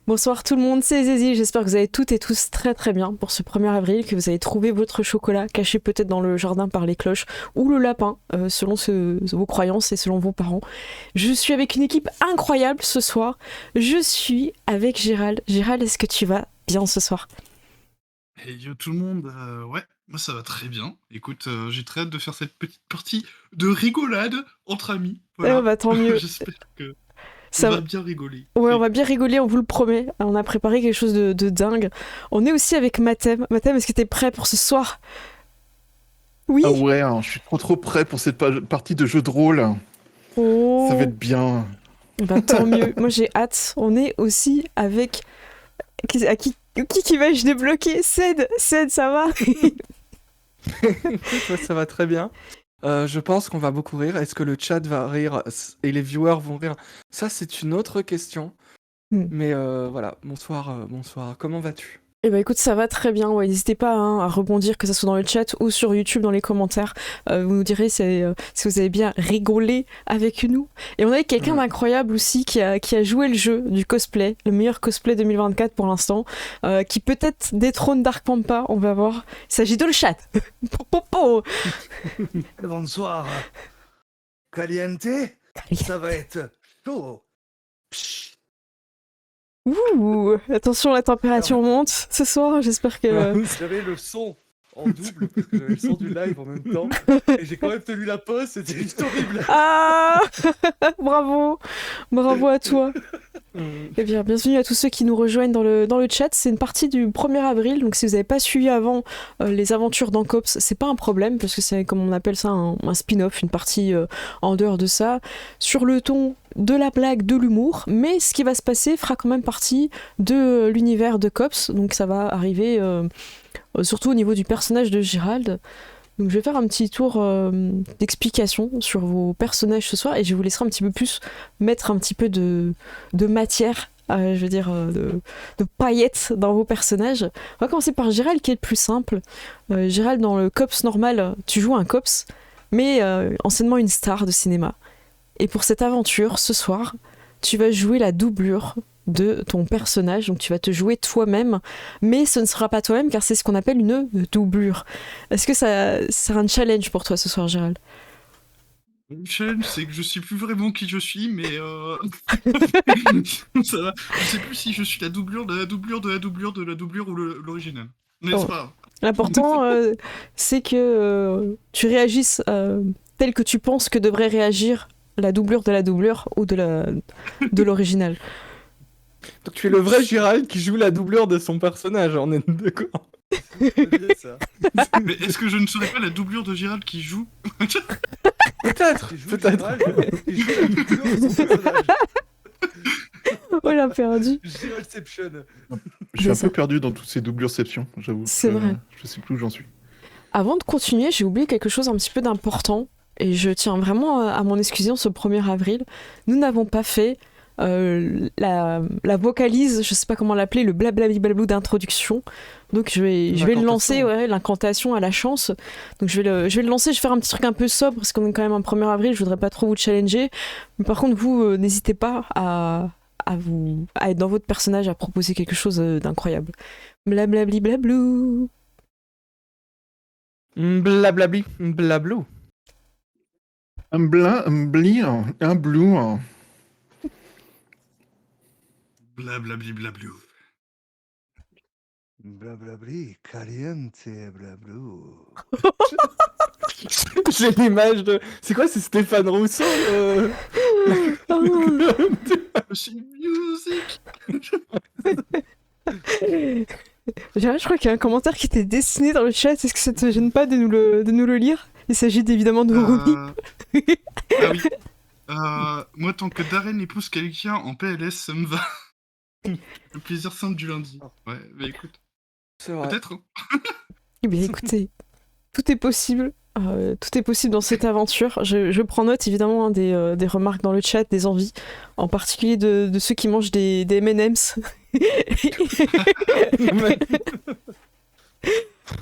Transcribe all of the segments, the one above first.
Bonsoir tout le monde, c'est Zézie, j'espère que vous allez toutes et tous très très bien pour ce 1er avril, que vous avez trouvé votre chocolat caché peut-être dans le jardin par les cloches ou le lapin, selon vos croyances et selon vos parents. Je suis avec une équipe incroyable ce soir, je suis avec Gérald. Gérald, est-ce que tu vas bien ce soir? Hey yo tout le monde, ouais, moi ça va très bien. Écoute, j'ai très hâte de faire cette petite partie de rigolade entre amis, Eh voilà. bah tant mieux. J'espère que on Ça... va bien rigoler. Ouais, on Et va bien rigoler, on vous le promet. On a préparé quelque chose de dingue. On est aussi avec Mathem. Mathem, est-ce que t'es prêt pour ce soir? Oui. Ah ouais, hein, je suis trop prêt pour cette partie de jeu de rôle. Ça va Oh. être bien. Bah tant mieux. Moi j'ai hâte. On est aussi avec... À qui vais-je débloquer? Ced, ça va? Écoute, moi, ça va très bien. Je pense qu'on va beaucoup rire. Est-ce que le chat va rire et les viewers vont rire? Ça, c'est une autre question. Mais voilà, bonsoir. Comment vas-tu? Eh bah écoute, ça va très bien. Ouais, n'hésitez pas à rebondir, que ce soit dans le chat ou sur YouTube, dans les commentaires. Vous nous direz si vous avez bien rigolé avec nous. Et on a quelqu'un d'incroyable aussi qui a joué le jeu du cosplay, le meilleur cosplay 2024 pour l'instant, qui peut-être détrône Dark Pampa, on va voir. Il s'agit de le chat. Popo. Bonsoir. Caliente, ça va être chaud. Psh. Ouh, attention, la température monte ce soir, j'espère que... J'avais le son en double, parce que j'avais le son du live en même temps, et j'ai quand même tenu la pause, c'était juste horrible. Ah. Bravo à toi. Eh bien, bienvenue à tous ceux qui nous rejoignent dans le chat. C'est une partie du 1er avril, donc si vous n'avez pas suivi avant les aventures d'Ancops, c'est pas un problème, parce que c'est comme on appelle ça un spin-off, une partie en dehors de ça, sur le ton de la blague, de l'humour, mais ce qui va se passer fera quand même partie de l'univers de Cops, donc ça va arriver surtout au niveau du personnage de Gérald. Donc je vais faire un petit tour d'explication sur vos personnages ce soir et je vous laisserai un petit peu plus mettre un petit peu de matière, je veux dire de paillettes dans vos personnages. On va commencer par Gérald qui est le plus simple. Gérald, dans le Cops normal, tu joues un Cops, mais anciennement une star de cinéma. Et pour cette aventure, ce soir, tu vas jouer la doublure de ton personnage, donc tu vas te jouer toi-même, mais ce ne sera pas toi-même car c'est ce qu'on appelle une doublure. Est-ce que ça sera un challenge pour toi ce soir, Gérald? le challenge, c'est que je sais plus vraiment qui je suis, mais ça va. Je sais plus si je suis la doublure de la doublure de la doublure de la doublure ou l'original. Mais c'est pas grave. L'important, c'est que tu réagisses tel que tu penses que devrait réagir la doublure de la doublure ou de l'original. Donc tu es le vrai Gérald qui joue la doublure de son personnage, on est d'accord? C'est bien, ça. Mais est-ce que je ne serais pas la doublure de Gérald qui joue? Peut-être. Il joue Gérald, il joue la doublure de son personnage. Oh, il a perdu. Géraldception. Je suis C'est un ça. peu perdu dans toutes ces doublures-ceptions, j'avoue. C'est vrai. Je sais plus où j'en suis. Avant de continuer, j'ai oublié quelque chose un petit peu d'important et je tiens vraiment à m'en excuser en ce 1er avril. Nous n'avons pas fait la vocalise, je sais pas comment l'appeler, le blablabli d'introduction. Donc je vais le lancer, ouais, l'incantation à la chance. Donc je vais le lancer, je vais faire un petit truc un peu sobre parce qu'on est quand même un 1er avril, je voudrais pas trop vous challenger. Mais par contre, vous n'hésitez pas à être dans votre personnage, à proposer quelque chose d'incroyable. Blablabli blablou. Blablabli, blablou. Un blin, un bli, un blue. Blablabli blablou. Blablabli, caliente, blablou. J'ai l'image de... C'est quoi, c'est Stéphane Rousseau C'est music. Je crois qu'il y a un commentaire qui était dessiné dans le chat. Est-ce que ça te gêne pas de nous le lire? Il s'agit évidemment de Romy. Ah oui. Moi, tant que Darren épouse quelqu'un en PLS, ça me va. Le plaisir simple du lundi. Ouais, bah écoute. C'est vrai. Peut-être. Hein. Eh bien, écoutez, tout est possible. Tout est possible dans cette aventure. Je prends note évidemment des remarques dans le chat, des envies, en particulier de ceux qui mangent des M&M's.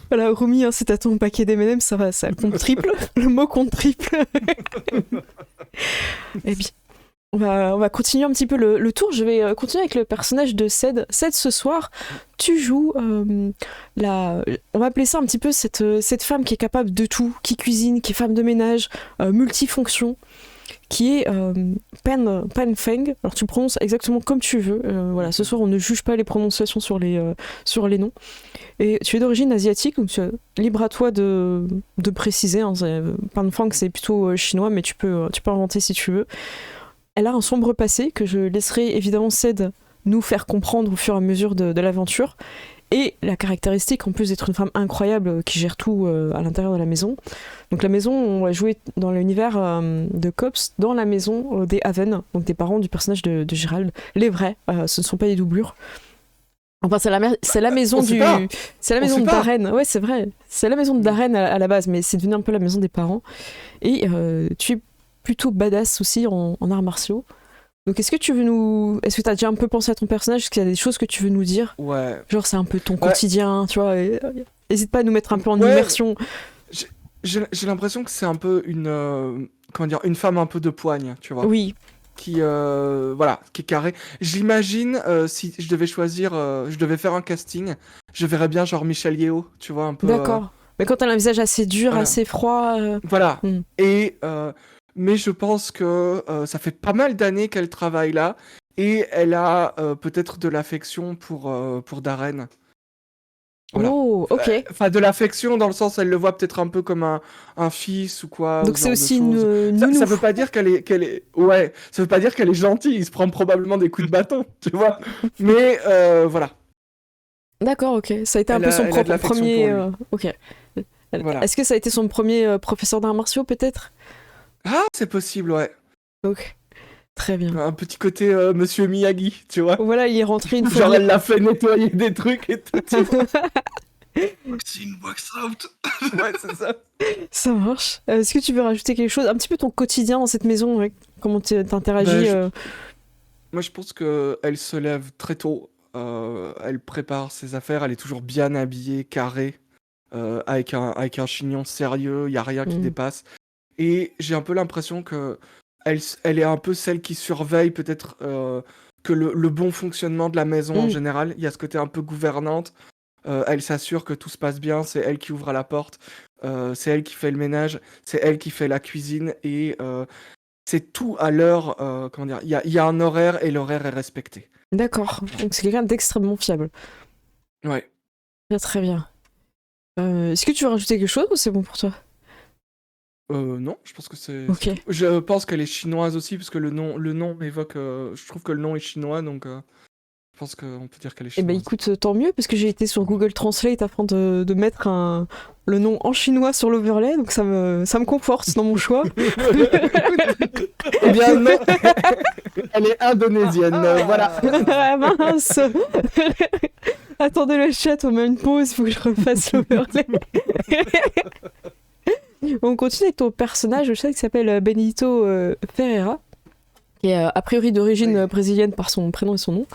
Voilà, Romy, c'est à ton paquet d'M&M's, ça va, ça compte triple. Le mot compte triple. Eh bien, on va continuer un petit peu le tour. Je vais continuer avec le personnage de Ced. Ced, ce soir, tu joues on va appeler ça un petit peu cette femme qui est capable de tout, qui cuisine, qui est femme de ménage, multifonction, qui est Pan Feng. Alors tu prononces exactement comme tu veux. Voilà, ce soir, on ne juge pas les prononciations sur les noms. Et tu es d'origine asiatique, donc libre à toi de préciser. Hein, Pan Feng, c'est plutôt chinois, mais tu peux inventer si tu veux. Elle a un sombre passé que je laisserai évidemment Ced nous faire comprendre au fur et à mesure de l'aventure. Et la caractéristique, en plus d'être une femme incroyable qui gère tout à l'intérieur de la maison. Donc la maison, on va jouer dans l'univers de Cops, dans la maison des Haven, donc des parents du personnage de Gérald. Les vrais, ce ne sont pas des doublures. Enfin, c'est la maison de Darren. Ouais, c'est vrai. C'est la maison de Darren à la base, mais c'est devenu un peu la maison des parents. Et tu es plutôt badass aussi en arts martiaux. Donc est-ce que tu as déjà un peu pensé à ton personnage? Est-ce qu'il y a des choses que tu veux nous dire? Ouais. Genre c'est un peu ton quotidien, tu vois. N'hésite pas à nous mettre un peu en immersion. J'ai l'impression que c'est un peu une femme un peu de poigne, tu vois. Oui. Qui est carrée. J'imagine si je devais choisir, je devais faire un casting, je verrais bien genre Michelle Yeoh, tu vois, un peu. D'accord. Mais quand elle a un visage assez dur, voilà. assez froid. Voilà. Et mais je pense que ça fait pas mal d'années qu'elle travaille là et elle a peut-être de l'affection pour Darren. Voilà. Oh, ok. Enfin, de l'affection dans le sens, elle le voit peut-être un peu comme un fils ou quoi. Donc c'est aussi ça veut pas dire qu'elle est. Ouais, ça veut pas dire qu'elle est gentille. Il se prend probablement des coups de bâton, tu vois. Mais voilà. D'accord, ok. Ça a été un peu son propre premier. Ok. Voilà. Est-ce que ça a été son premier professeur d'arts martiaux, peut-être? Ah, c'est possible, ouais. Ok. Très bien. Un petit côté Monsieur Miyagi, tu vois. Voilà, il est rentré une fois. Genre, elle l'a fait nettoyer des trucs et tout. Vaccine, wax out. Ouais, c'est ça. Ça marche. Est-ce que tu veux rajouter quelque chose? Un petit peu ton quotidien dans cette maison, ouais. Comment t'interagis Moi, je pense qu'elle se lève très tôt. Elle prépare ses affaires. Elle est toujours bien habillée, carrée, avec un chignon sérieux. Il n'y a rien qui dépasse. Et j'ai un peu l'impression que elle est un peu celle qui surveille peut-être que le bon fonctionnement de la maison en général. Il y a ce côté un peu gouvernante. Elle s'assure que tout se passe bien. C'est elle qui ouvre la porte. C'est elle qui fait le ménage. C'est elle qui fait la cuisine. Et c'est tout à l'heure. Comment dire? Il y a un horaire et l'horaire est respecté. D'accord. Donc c'est quelqu'un d'extrêmement fiable. Ouais. Très bien. Est-ce que tu veux rajouter quelque chose ou c'est bon pour toi? Non, je pense que c'est. Ok. Je pense qu'elle est chinoise aussi, parce que le nom m'évoque. Je trouve que le nom est chinois, donc je pense qu'on peut dire qu'elle est Eh chinoise. ben écoute, tant mieux, parce que j'ai été sur Google Translate afin de mettre le nom en chinois sur l'overlay, donc ça me conforte dans mon choix. Eh bien non, elle est indonésienne, voilà. Ah mince. Attendez le chat, on met une pause, il faut que je refasse l'overlay. On continue avec ton personnage, je sais, qui s'appelle Benito Ferreira, qui est a priori d'origine brésilienne par son prénom et son nom.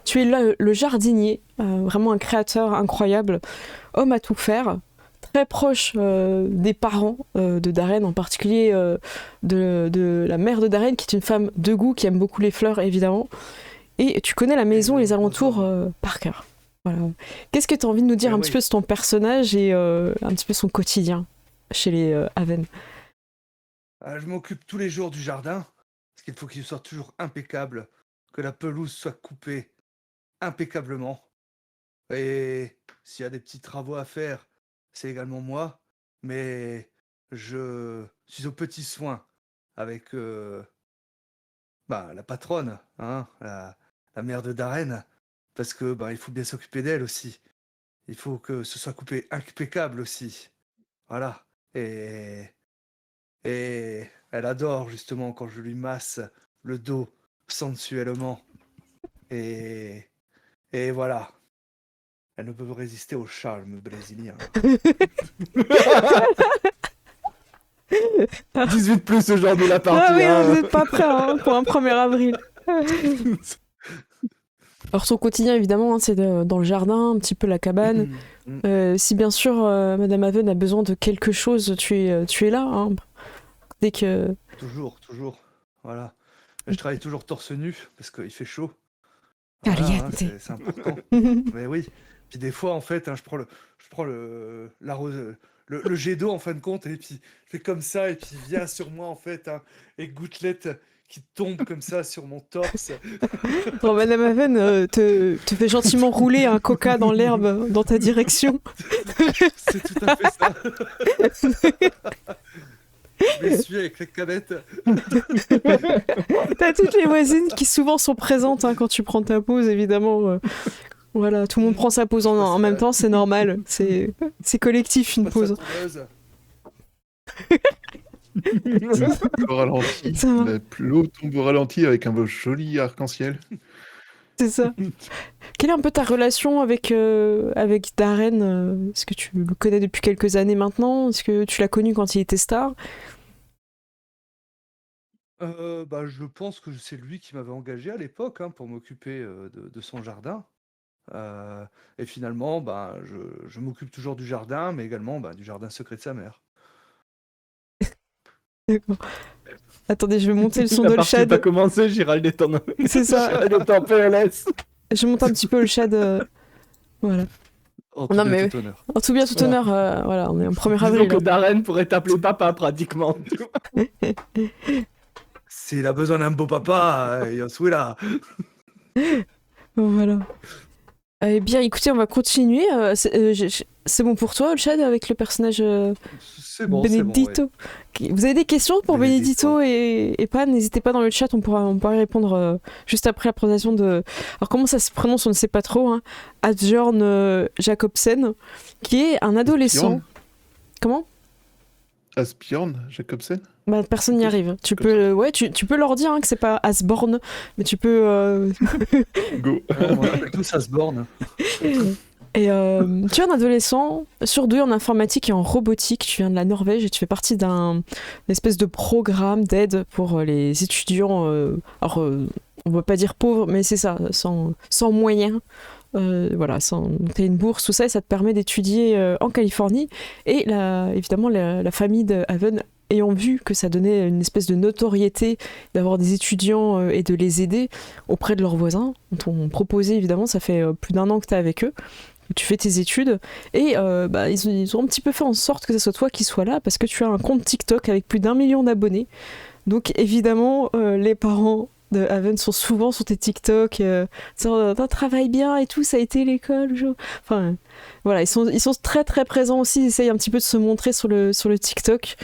Tu es là, le jardinier, vraiment un créateur incroyable, homme à tout faire, très proche des parents de Darren, en particulier de la mère de Darren, qui est une femme de goût, qui aime beaucoup les fleurs, évidemment. Et tu connais la maison et les alentours par cœur. Voilà. Qu'est-ce que tu as envie de nous dire un petit peu sur ton personnage et un petit peu son quotidien chez les Haven? Je m'occupe tous les jours du jardin, parce qu'il faut qu'il soit toujours impeccable, que la pelouse soit coupée impeccablement. Et s'il y a des petits travaux à faire, c'est également moi, mais je suis aux petits soins avec la patronne, hein, la mère de Darren, parce que il faut bien s'occuper d'elle aussi. Il faut que ce soit coupé impeccable aussi. Voilà. Et elle adore justement quand je lui masse le dos sensuellement. Et voilà. Elle ne peut résister au charme brésilien. 18+ aujourd'hui la partie. Ah oui, vous n'êtes pas prêts pour un 1er avril. Alors son quotidien, évidemment, c'est dans le jardin, un petit peu la cabane. Si bien sûr Madame Haven a besoin de quelque chose, tu es là. Hein, dès que... Toujours. Voilà. Je travaille toujours torse nu parce qu'il fait chaud. Caliente. C'est important. Mais oui. Puis des fois, en fait, je prends le jet d'eau en fin de compte, et puis je fais comme ça, et puis il vient sur moi, en fait, et gouttelettes qui tombent comme ça sur mon torse. Bon, Madame Haven te fait gentiment rouler un coca dans l'herbe dans ta direction. C'est tout à fait ça. Je m'essuie avec les canettes. T'as toutes les voisines qui souvent sont présentes quand tu prends ta pause, évidemment. Voilà, tout le monde prend sa pause en même temps, c'est normal. C'est collectif une pause. Au ralenti. Ça va. L'eau tombe au ralenti avec un joli arc-en-ciel. C'est ça. Quelle est un peu ta relation avec Darren? Est-ce que tu le connais depuis quelques années maintenant? Est-ce que tu l'as connu quand il était star? Je pense que c'est lui qui m'avait engagé à l'époque pour m'occuper de son jardin. Et finalement, je m'occupe toujours du jardin, mais également du jardin secret de sa mère. D'accord. Attendez, je vais monter le son La de le partie chat. pas commencé, Gérald est en C'est ça. Gérald est en PLS. Je monte un petit peu le chat. Voilà. En Non, tout bien, mais- tout honneur. En tout bien, tout honneur. Voilà, on est en 1er Disons avril. que Darren pourrait t'appeler papa pratiquement. S'il a besoin d'un beau papa, yo suis là. Voilà. Eh bien, écoutez, on va continuer. C'est bon pour toi, le chat, avec le personnage C'est bon, Benedito? Ok. Vous avez des questions pour Benedito. Benedito et Pan? N'hésitez pas dans le chat, on pourra y répondre juste après la présentation de... Alors, comment ça se prononce? On ne sait pas trop. Asbjørn Jacobsen, qui est un adolescent. Asbjørn. Comment? Asbjørn Jacobsen. Personne n'y arrive. Tu peux leur dire que c'est pas Asborn, mais tu peux... Go. On appelle tous Asborn. Et tu es un adolescent sur 2 en informatique et en robotique, tu viens de la Norvège et tu fais partie d'une espèce de programme d'aide pour les étudiants, on va pas dire pauvres, mais c'est ça, sans moyens. Voilà, tu as une bourse, tout ça, et ça te permet d'étudier en Californie. Et évidemment, la famille de Haven, ayant vu que ça donnait une espèce de notoriété d'avoir des étudiants et de les aider auprès de leurs voisins, t'ont proposé, évidemment, ça fait plus d'1 an que tu es avec eux, tu fais tes études, et ils ont un petit peu fait en sorte que ce soit toi qui sois là, parce que tu as un compte TikTok avec plus d'1 million d'abonnés. Donc évidemment, les parents de Haven sont souvent sur tes TikTok, travaille bien et tout, ça a été l'école. Enfin, voilà, ils sont très très présents aussi, ils essayent un petit peu de se montrer sur le TikTok.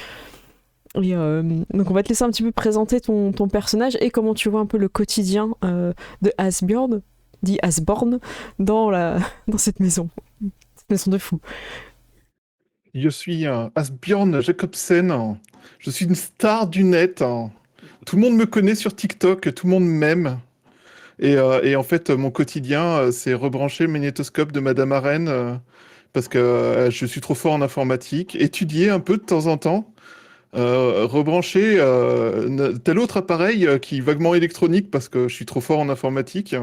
Et donc on va te laisser un petit peu présenter ton personnage et comment tu vois un peu le quotidien de Asbjørn, dit Asborn, dans cette maison de fou. Je suis Asbjørn Jacobsen. Je suis une star du net. Tout le monde me connaît sur TikTok, tout le monde m'aime. Et en fait, mon quotidien, c'est rebrancher le magnétoscope de Madame Arène parce que je suis trop fort en informatique, étudier un peu de temps en temps, rebrancher tel autre appareil qui est vaguement électronique parce que je suis trop fort en informatique.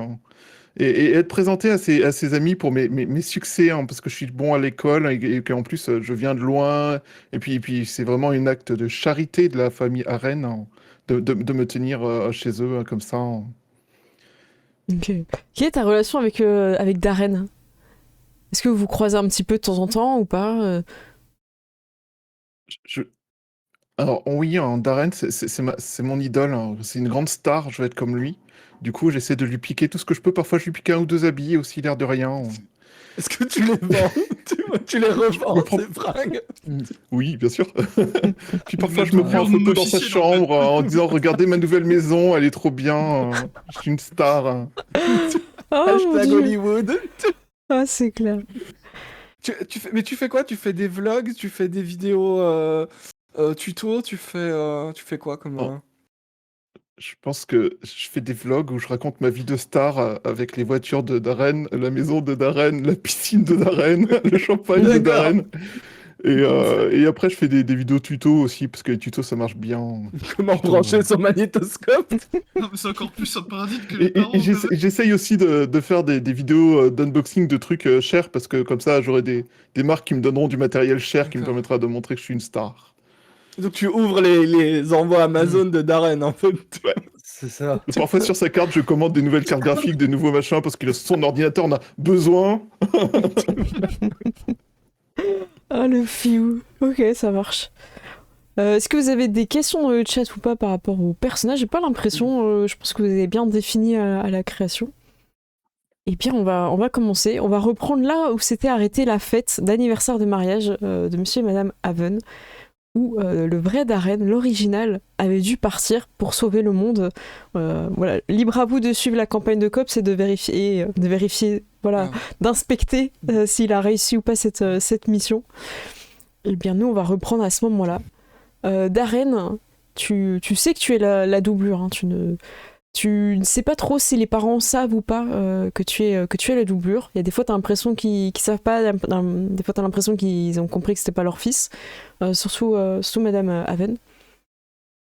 Et être présenté à ses amis pour mes succès, parce que je suis bon à l'école et qu'en plus je viens de loin. Et puis c'est vraiment un acte de charité de la famille Arène de me tenir chez eux comme ça. Ok. Quelle est ta relation avec Darren? Est-ce que vous vous croisez un petit peu de temps en temps ou pas? Alors oui, Darren, c'est mon idole. C'est une grande star, je vais être comme lui. Du coup, j'essaie de lui piquer tout ce que je peux. Parfois, je lui pique 1 ou 2 habits aussi, l'air de rien. Est-ce que tu les vends? Tu les revends, prends- ces fringues? Oui, bien sûr. Puis parfois, Mais je me ton prends en bureau photo dans sa officiel, en fait. chambre en disant regardez ma nouvelle maison, elle est trop bien. Je suis une star. Oh mon Hashtag Dieu. Hollywood. Ah, c'est clair. Mais tu fais quoi? Tu fais des vlogs? Tu fais des vidéos tuto? Tu fais quoi comme... Oh. Je pense que je fais des vlogs où je raconte ma vie de star avec les voitures de Darren, la maison de Darren, la piscine de Darren, le champagne de D'accord. Darren. Et après, je fais des vidéos tuto aussi, parce que les tutos, ça marche bien. Comment brancher son magnétoscope? Non, mais c'est encore plus un paradis que Et, les parents. j'essaye aussi de faire des vidéos d'unboxing de trucs chers, parce que comme ça, j'aurai des marques qui me donneront du matériel cher qui me D'accord. permettra de montrer que je suis une star. Donc tu ouvres les envois Amazon de Darren, en fait. C'est ça. Parfois sur sa carte, je commande des nouvelles cartes graphiques, des nouveaux machins, parce que son ordinateur en a besoin. Ah, le fiou. Ok, ça marche. Est-ce que vous avez des questions dans le chat ou pas par rapport au personnage? J'ai pas l'impression. Je pense que vous avez bien défini à la création. Eh bien, on va commencer. On va reprendre là où s'était arrêtée la fête d'anniversaire de mariage de Monsieur et Madame Haven, où le vrai Darren, l'original, avait dû partir pour sauver le monde. Voilà, libre à vous de suivre la campagne de Cops et de vérifier, voilà, d'inspecter s'il a réussi ou pas cette mission. Eh bien, nous, on va reprendre à ce moment-là. Darren, tu sais que tu es la doublure. Hein, tu ne sais pas trop si les parents savent ou pas que tu es la doublure. Il y a des fois, tu as l'impression qu'ils savent pas. Des fois, tu as l'impression qu'ils ont compris que c'était pas leur fils. Surtout Madame Haven.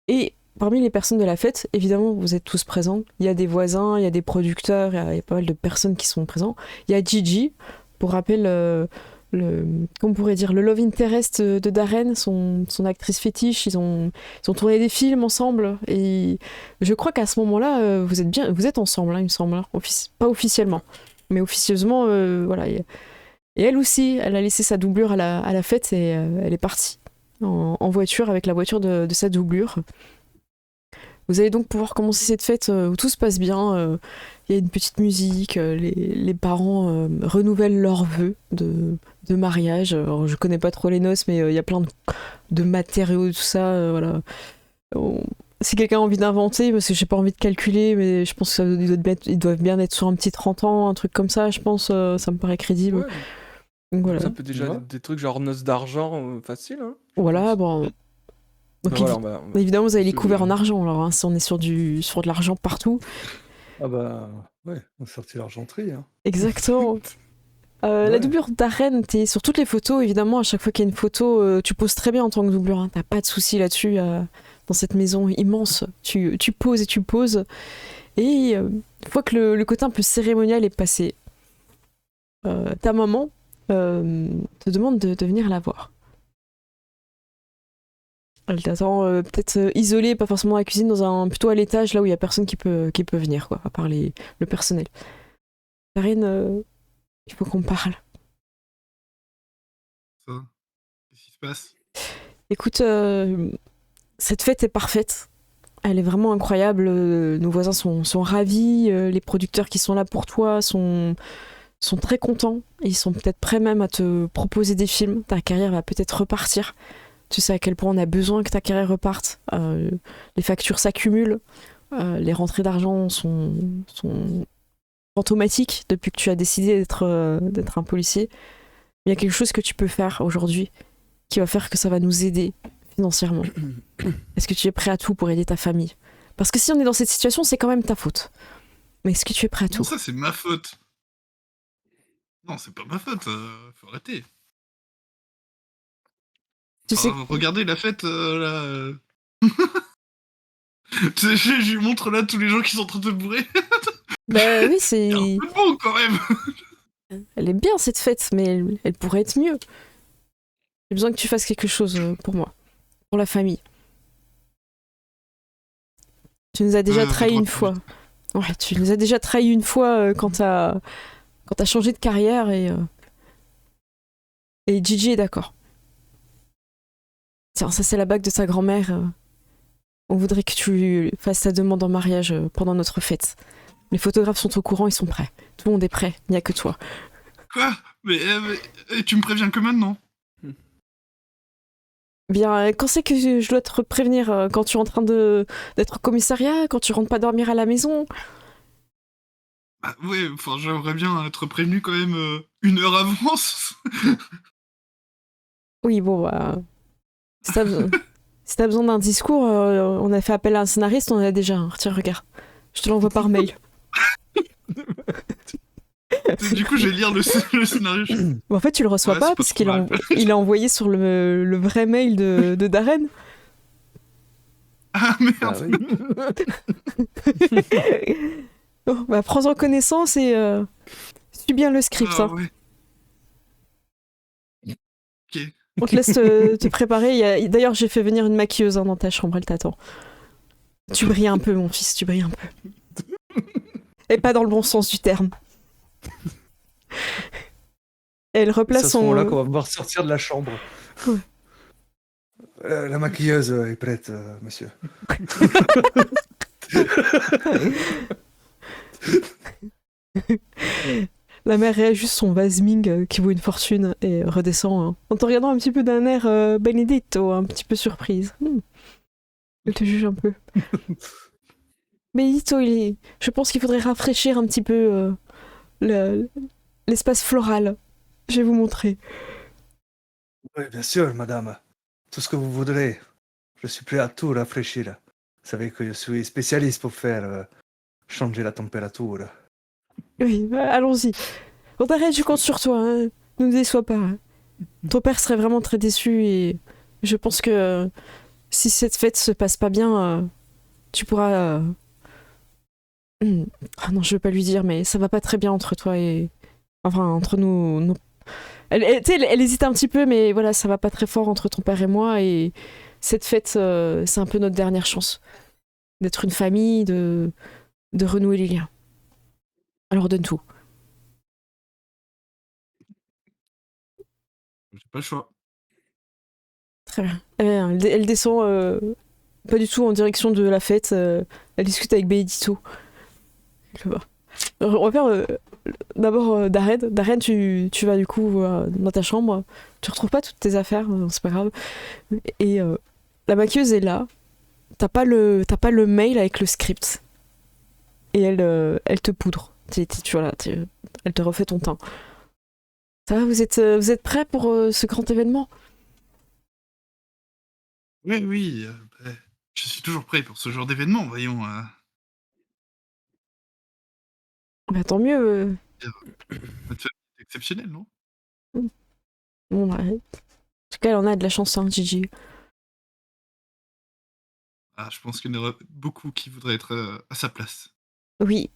Et parmi les personnes de la fête, évidemment, vous êtes tous présents. Il y a des voisins, il y a des producteurs, il y a pas mal de personnes qui sont présents. Il y a Gigi, pour rappel, on pourrait dire le love interest de Darren, son actrice fétiche. Ils ont tourné des films ensemble. Et je crois qu'à ce moment-là, vous êtes ensemble, hein, il me semble. Hein. Pas officiellement, mais officieusement, voilà. Et elle aussi, elle a laissé sa doublure à la fête et elle est partie en voiture avec la voiture de sa doublure. Vous allez donc pouvoir commencer cette fête où tout se passe bien. Il y a une petite musique, les parents renouvellent leurs vœux de mariage. Alors, je connais pas trop les noces, mais il y a plein de matériaux, tout ça. Voilà. Si quelqu'un a envie d'inventer, parce que j'ai pas envie de calculer, mais je pense qu'ils doivent bien être sur un petit 30 ans, un truc comme ça, je pense, ça me paraît crédible. Ouais. Donc, voilà. Ça peut déjà être des trucs genre noces d'argent facile. Hein, voilà, bon. Donc, voilà, évidemment, vous avez les couverts en argent, alors, hein, si on est sur de l'argent partout. Ah bah, ouais, on a sorti l'argenterie. Hein. Exactement. La doublure Darren, t'es sur toutes les photos, évidemment, à chaque fois qu'il y a une photo, tu poses très bien en tant que doublure, hein, t'as pas de souci là-dessus, dans cette maison immense, tu poses et tu poses, et une fois que le côté un peu cérémonial est passé, ta maman te demande de venir la voir. Elle t'attend peut-être isolée, pas forcément dans la cuisine, plutôt à l'étage, là où il y a personne qui peut venir, quoi, à part le personnel. Darren, il faut qu'on parle. Ça, qu'est-ce qui se passe? Écoute, cette fête est parfaite. Elle est vraiment incroyable. Nos voisins sont ravis. Les producteurs qui sont là pour toi sont très contents. Ils sont peut-être prêts même à te proposer des films. Ta carrière va peut-être repartir. Tu sais à quel point on a besoin que ta carrière reparte. Les factures s'accumulent. Les rentrées d'argent sont fantomatiques depuis que tu as décidé d'être un policier. Il y a quelque chose que tu peux faire aujourd'hui qui va faire que ça va nous aider financièrement. Est-ce que tu es prêt à tout pour aider ta famille? Parce que si on est dans cette situation, c'est quand même ta faute. Mais est-ce que tu es prêt à tout? Non, ça c'est ma faute. Non, c'est pas ma faute, faut arrêter. Tu sais, Regardez la fête, là... Tu sais, je lui montre là tous les gens qui sont en train de se bourrer. bah oui, c'est... Il y a un peu bon quand même. Elle est bien cette fête, mais elle pourrait être mieux. J'ai besoin que tu fasses quelque chose pour moi, pour la famille. Tu nous as déjà trahi une fois. Ouais, tu nous as déjà trahi une fois quand t'as changé de carrière et Gigi est d'accord. Tiens, ça c'est la bague de sa grand-mère. On voudrait que tu fasses ta demande en mariage pendant notre fête. Les photographes sont au courant, ils sont prêts. Tout le monde est prêt, il n'y a que toi. Quoi? Mais tu me préviens que maintenant? Bien, quand c'est que je dois te prévenir? Quand tu es en train d'être au commissariat? Quand tu rentres pas dormir à la maison? Bah ouais, enfin j'aimerais bien être prévenu quand même 1 heure avance. Oui, bon, bah... Si t'as besoin d'un discours, on a fait appel à un scénariste, on en a déjà un. Tiens, regarde. Je te l'envoie par mail. Du coup, je vais lire le scénario. Bon, en fait, tu le reçois Ouais, pas c'est pas parce trop qu'il mal. il a envoyé sur le vrai mail de Darren. Ah Ah merde. oui. Bon, bah, prends-en connaissance et suis bien le script. Ah Hein. ouais. Ok. On te laisse te préparer. D'ailleurs, j'ai fait venir une maquilleuse dans ta chambre, elle t'attend. Tu brilles un peu, mon fils, tu brilles un peu. Et pas dans le bon sens du terme. Elle C'est replace à ce moment-là son... qu'on va pouvoir sortir de la chambre. Ouais. La maquilleuse est prête, monsieur. La mère réajuste son vaseming qui vaut une fortune et redescend en te regardant un petit peu d'un air Benedetto, un petit peu surprise. Elle te juge un peu. Benedetto, je pense qu'il faudrait rafraîchir un petit peu l'espace floral. Je vais vous montrer. Oui, bien sûr, madame. Tout ce que vous voudrez. Je suis prêt à tout rafraîchir. Vous savez que je suis spécialiste pour faire changer la température. Oui, allons-y. Bon, t'arrêtes, je compte sur toi. Hein. Ne nous déçois pas. Hein. Ton père serait vraiment très déçu et je pense que si cette fête se passe pas bien, tu pourras... Ah non, je veux pas lui dire, mais ça va pas très bien entre toi et... Enfin, entre nous... Elle hésite un petit peu, mais voilà, ça va pas très fort entre ton père et moi et cette fête, c'est un peu notre dernière chance d'être une famille, de renouer les liens. Alors donne tout. J'ai pas le choix. Très bien. Elle descend pas du tout en direction de la fête. Elle discute avec Benedetto. On va faire d'abord Darren. Darren, tu vas du coup dans ta chambre. Tu retrouves pas toutes tes affaires, c'est pas grave. Et la maquilleuse est là. T'as pas le mail avec le script. Et elle te poudre. Elle te refait ton teint. Ça va, vous êtes prêts pour ce grand événement? Oui, bah, je suis toujours prêt pour ce genre d'événement, voyons. Bah tant mieux. Notre famille est exceptionnelle, non? Bon, bah, en tout cas, elle en a de la chance, hein, Gigi. Ah, je pense qu'il y en aura beaucoup qui voudraient être à sa place. Oui.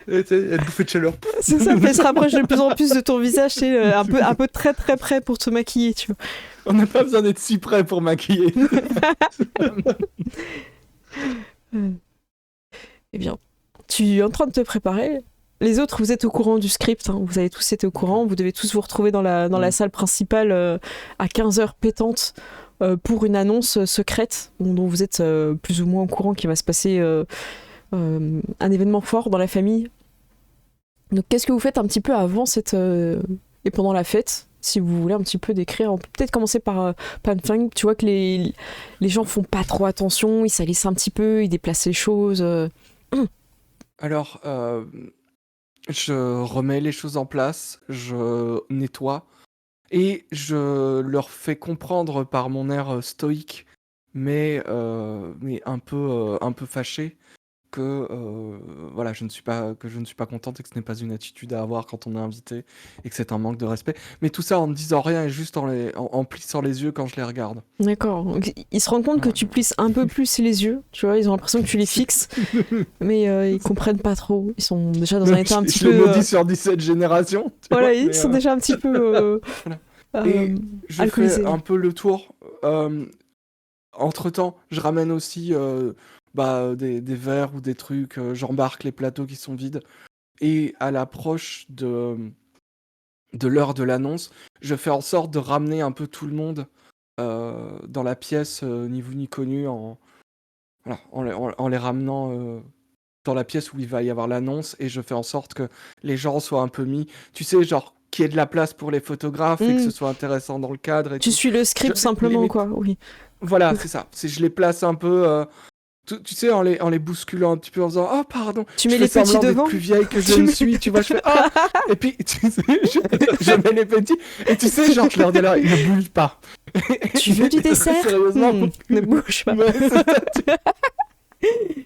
Elle bouffait de chaleur. C'est ça, elle se rapproche de plus en plus de ton visage, c'est un peu très très près pour te maquiller, tu vois. On n'a pas besoin d'être si près pour maquiller. Eh bien, tu es en train de te préparer. Les autres, vous êtes au courant du script, hein. Vous avez tous été au courant, vous devez tous vous retrouver dans la salle principale à 15h pétante pour une annonce secrète dont vous êtes plus ou moins au courant qu'il va se passer un événement fort dans la famille. Donc qu'est-ce que vous faites un petit peu avant et pendant la fête, si vous voulez un petit peu décrire? On peut peut-être commencer par Panfang. Tu vois que les gens font pas trop attention, ils salissent un petit peu, ils déplacent les choses. Alors, je remets les choses en place, je nettoie et je leur fais comprendre par mon air stoïque, mais un peu fâché, que voilà, je ne suis pas contente et que ce n'est pas une attitude à avoir quand on est invité et que c'est un manque de respect. Mais tout ça en ne disant rien et juste en plissant les yeux quand je les regarde. D'accord. Donc, ils se rendent compte que Ouais. tu plisses un peu plus les yeux, tu vois, ils ont l'impression que tu les fixes, mais ils comprennent pas trop. Ils sont déjà dans un état un petit Je peu... les maudis sur 17 générations. tu Voilà, vois, ils mais, sont déjà un petit peu... Et je alcoolisés. fais un peu le tour. Entre-temps, je ramène aussi des verres ou des trucs. J'embarque les plateaux qui sont vides. Et à l'approche de l'heure de l'annonce, je fais en sorte de ramener un peu tout le monde dans la pièce, ni vu ni connu, en les ramenant dans la pièce où il va y avoir l'annonce. Et je fais en sorte que les gens soient un peu mis, tu sais, genre qu'il y ait de la place pour les photographes et que ce soit intéressant dans le cadre et Tu tout. suis le script simplement, limite- quoi, oui. Voilà, c'est ça. Je les place un peu, tu sais, en les bousculant un petit peu, en faisant oh pardon. Tu Je mets fais les petits semblant d'être devant plus vieille que je Tu ne mets- suis, tu vois. Je fais oh. Et puis tu sais, je mets les petits et tu sais, genre je leur dis là, ils ne bougent pas. Tu veux du dessert? Sérieusement, Ne bouge pas. Ouais, c'est ça,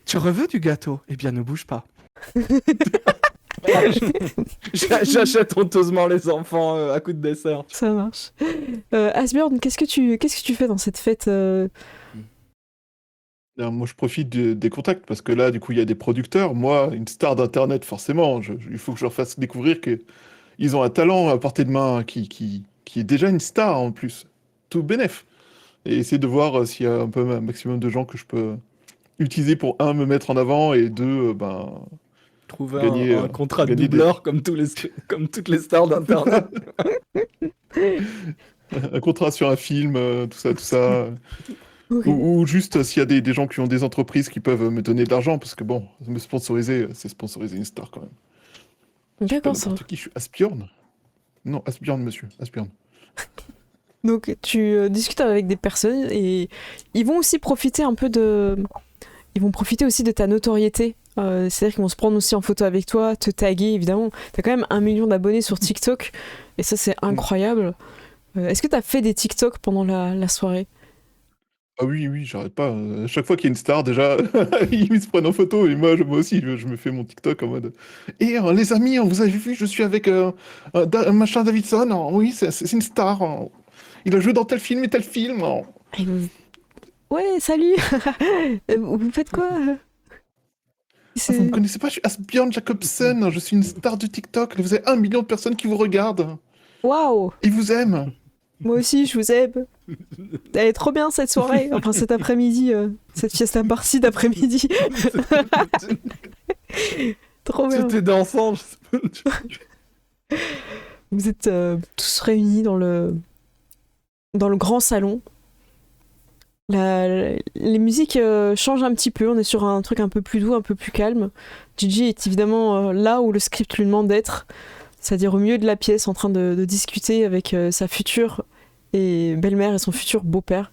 tu reveux du gâteau? Eh bien, ne bouge pas. Voilà, j'achète honteusement les enfants à coups de dessert. Ça marche. Asbjørn, qu'est-ce que tu fais dans cette fête Alors, moi, je profite des contacts parce que là, du coup, il y a des producteurs. Moi, une star d'internet, forcément, il faut que je leur fasse découvrir qu'il ils ont un talent à portée de main qui est déjà une star en plus. Tout bénef. Et essayer de voir s'il y a un maximum de gens que je peux utiliser pour, un, me mettre en avant, et deux, Trouver gagner, un contrat de gagner des- doubleur comme comme toutes les stars d'internet. un contrat sur un film, tout ça, tout ça. Ok. Ou juste s'il y a des gens qui ont des entreprises qui peuvent me donner de l'argent, parce que bon, me sponsoriser, c'est sponsoriser une star quand même. Je suis pas D'accord, ça va. n'importe qui, je suis Asbjorn. Non, Asbjorn, monsieur, Asbjorn. Donc tu discutes avec des personnes et ils vont aussi profiter un peu de... Ils vont profiter aussi de ta notoriété. C'est-à-dire qu'ils vont se prendre aussi en photo avec toi, te taguer évidemment. T'as quand même 1 million d'abonnés sur TikTok et ça c'est incroyable. Est-ce que t'as fait des TikTok pendant la soirée? Ah oui, oui, j'arrête pas. À chaque fois qu'il y a une star, déjà, ils se prennent en photo, et moi aussi, je me fais mon TikTok en mode. Et les amis, vous avez vu, je suis avec un machin Davidson. Oui, c'est une star. Il a joué dans tel film et tel film. Et vous- Ouais, salut. Vous faites quoi? Vous me connaissez pas, je suis Asbjorn Jacobsen. Je suis une star du TikTok. Vous avez 1 million de personnes qui vous regardent. Waouh! Ils vous aiment. Moi aussi, je vous aime. Elle est trop bien cette soirée, enfin cet après-midi, cette fiesta party d'après-midi. Trop bien. C'était dansant. Je sais pas. Vous êtes tous réunis dans le grand salon. Les musiques changent un petit peu, on est sur un truc un peu plus doux, un peu plus calme. Gigi est évidemment là où le script lui demande d'être, c'est-à-dire au milieu de la pièce en train de discuter avec sa future et belle-mère et son futur beau-père.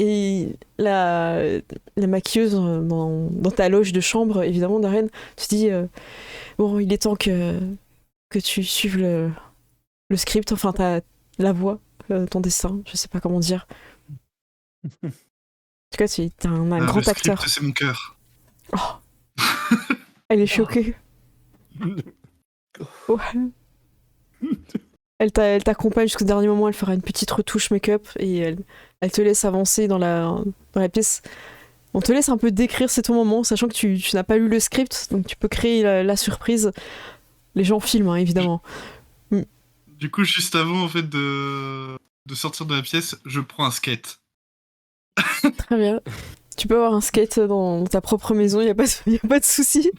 Et la maquilleuse dans ta loge de chambre, évidemment, Darren, te dit bon, il est temps que tu suives le script, enfin la voix, ton destin, je sais pas comment dire. En tout cas, t'es un grand le script, acteur. c'est mon cœur. Oh, elle est choquée. Ouais. Elle t'accompagne jusqu'au dernier moment, elle fera une petite retouche make-up et elle te laisse avancer dans la pièce. On te laisse un peu décrire, c'est ton moment, sachant que tu n'as pas lu le script, donc tu peux créer la surprise. Les gens filment, hein, évidemment. Du coup, juste avant en fait de sortir de la pièce, je prends un skate. Très bien. Tu peux avoir un skate dans ta propre maison, il n'y a pas de souci.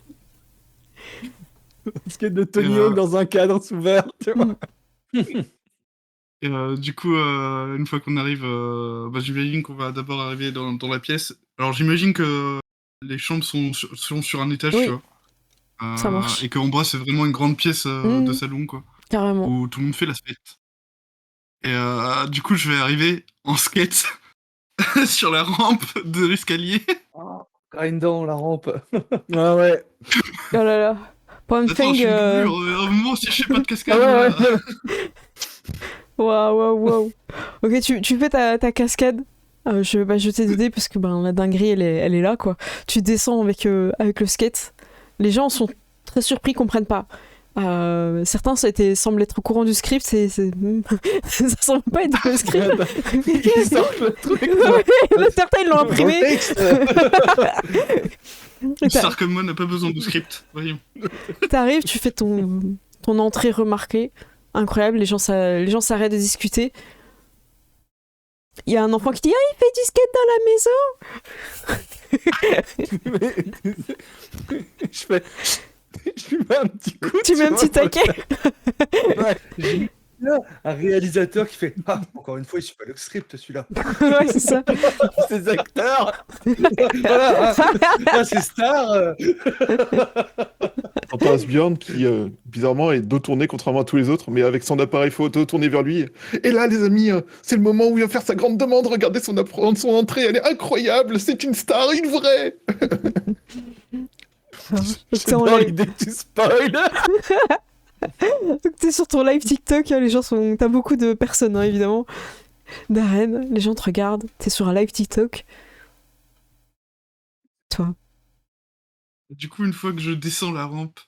Skate de Tony Hawk dans un cadre ouvert, tu vois. Et du coup, une fois qu'on arrive, j'imagine qu'on va d'abord arriver dans la pièce. Alors j'imagine que les chambres sont sur un étage, Oui. tu vois. Ça marche. Et qu'en bas, c'est vraiment une grande pièce de salon, quoi. Carrément. Où tout le monde fait la fête. Et du coup, je vais arriver en skate sur la rampe de l'escalier. Grindant la rampe. Ah ouais. Oh là là. Pom Attends, je suis une Feng, doublure. À un moment, si je fais pas de cascade, Ah ouais, voilà. Waouh. Ok, tu fais ta cascade. Je vais pas jeter de dés parce que la dinguerie, elle est là, quoi. Tu descends avec le skate. Les gens sont très surpris, comprennent pas. Certains semblent être au courant du script, ça semble pas être le script. Ils sortent le truc. Ouais, certains ils l'ont imprimé. Dans le texte. Une star comme moi n'a pas besoin de script. Voyons. T'arrives, tu fais ton entrée remarquée. Incroyable, les gens s'arrêtent de discuter. Il y a un enfant qui dit « Ah, il fait du skate dans la maison !» Je lui mets un petit coup. Tu mets un petit taquet. Ouais, j'ai là un réalisateur qui fait Ah, encore une fois, il suit pas le script celui-là. Ouais, c'est ça. Ces acteurs. Voilà, ah, c'est star. T'entends Asbjorn qui, bizarrement, est dos tourné contrairement à tous les autres, mais avec son appareil photo tourné vers lui. Et là, les amis, c'est le moment où il va faire sa grande demande. Regardez son entrée, elle est incroyable. C'est une star, une vraie. T'es en J'adore live. l'idée que tu spoil. T'es sur ton live TikTok, hein, t'as beaucoup de personnes, hein, évidemment. Darren, les gens te regardent, t'es sur un live TikTok. Toi. Du coup, une fois que je descends la rampe,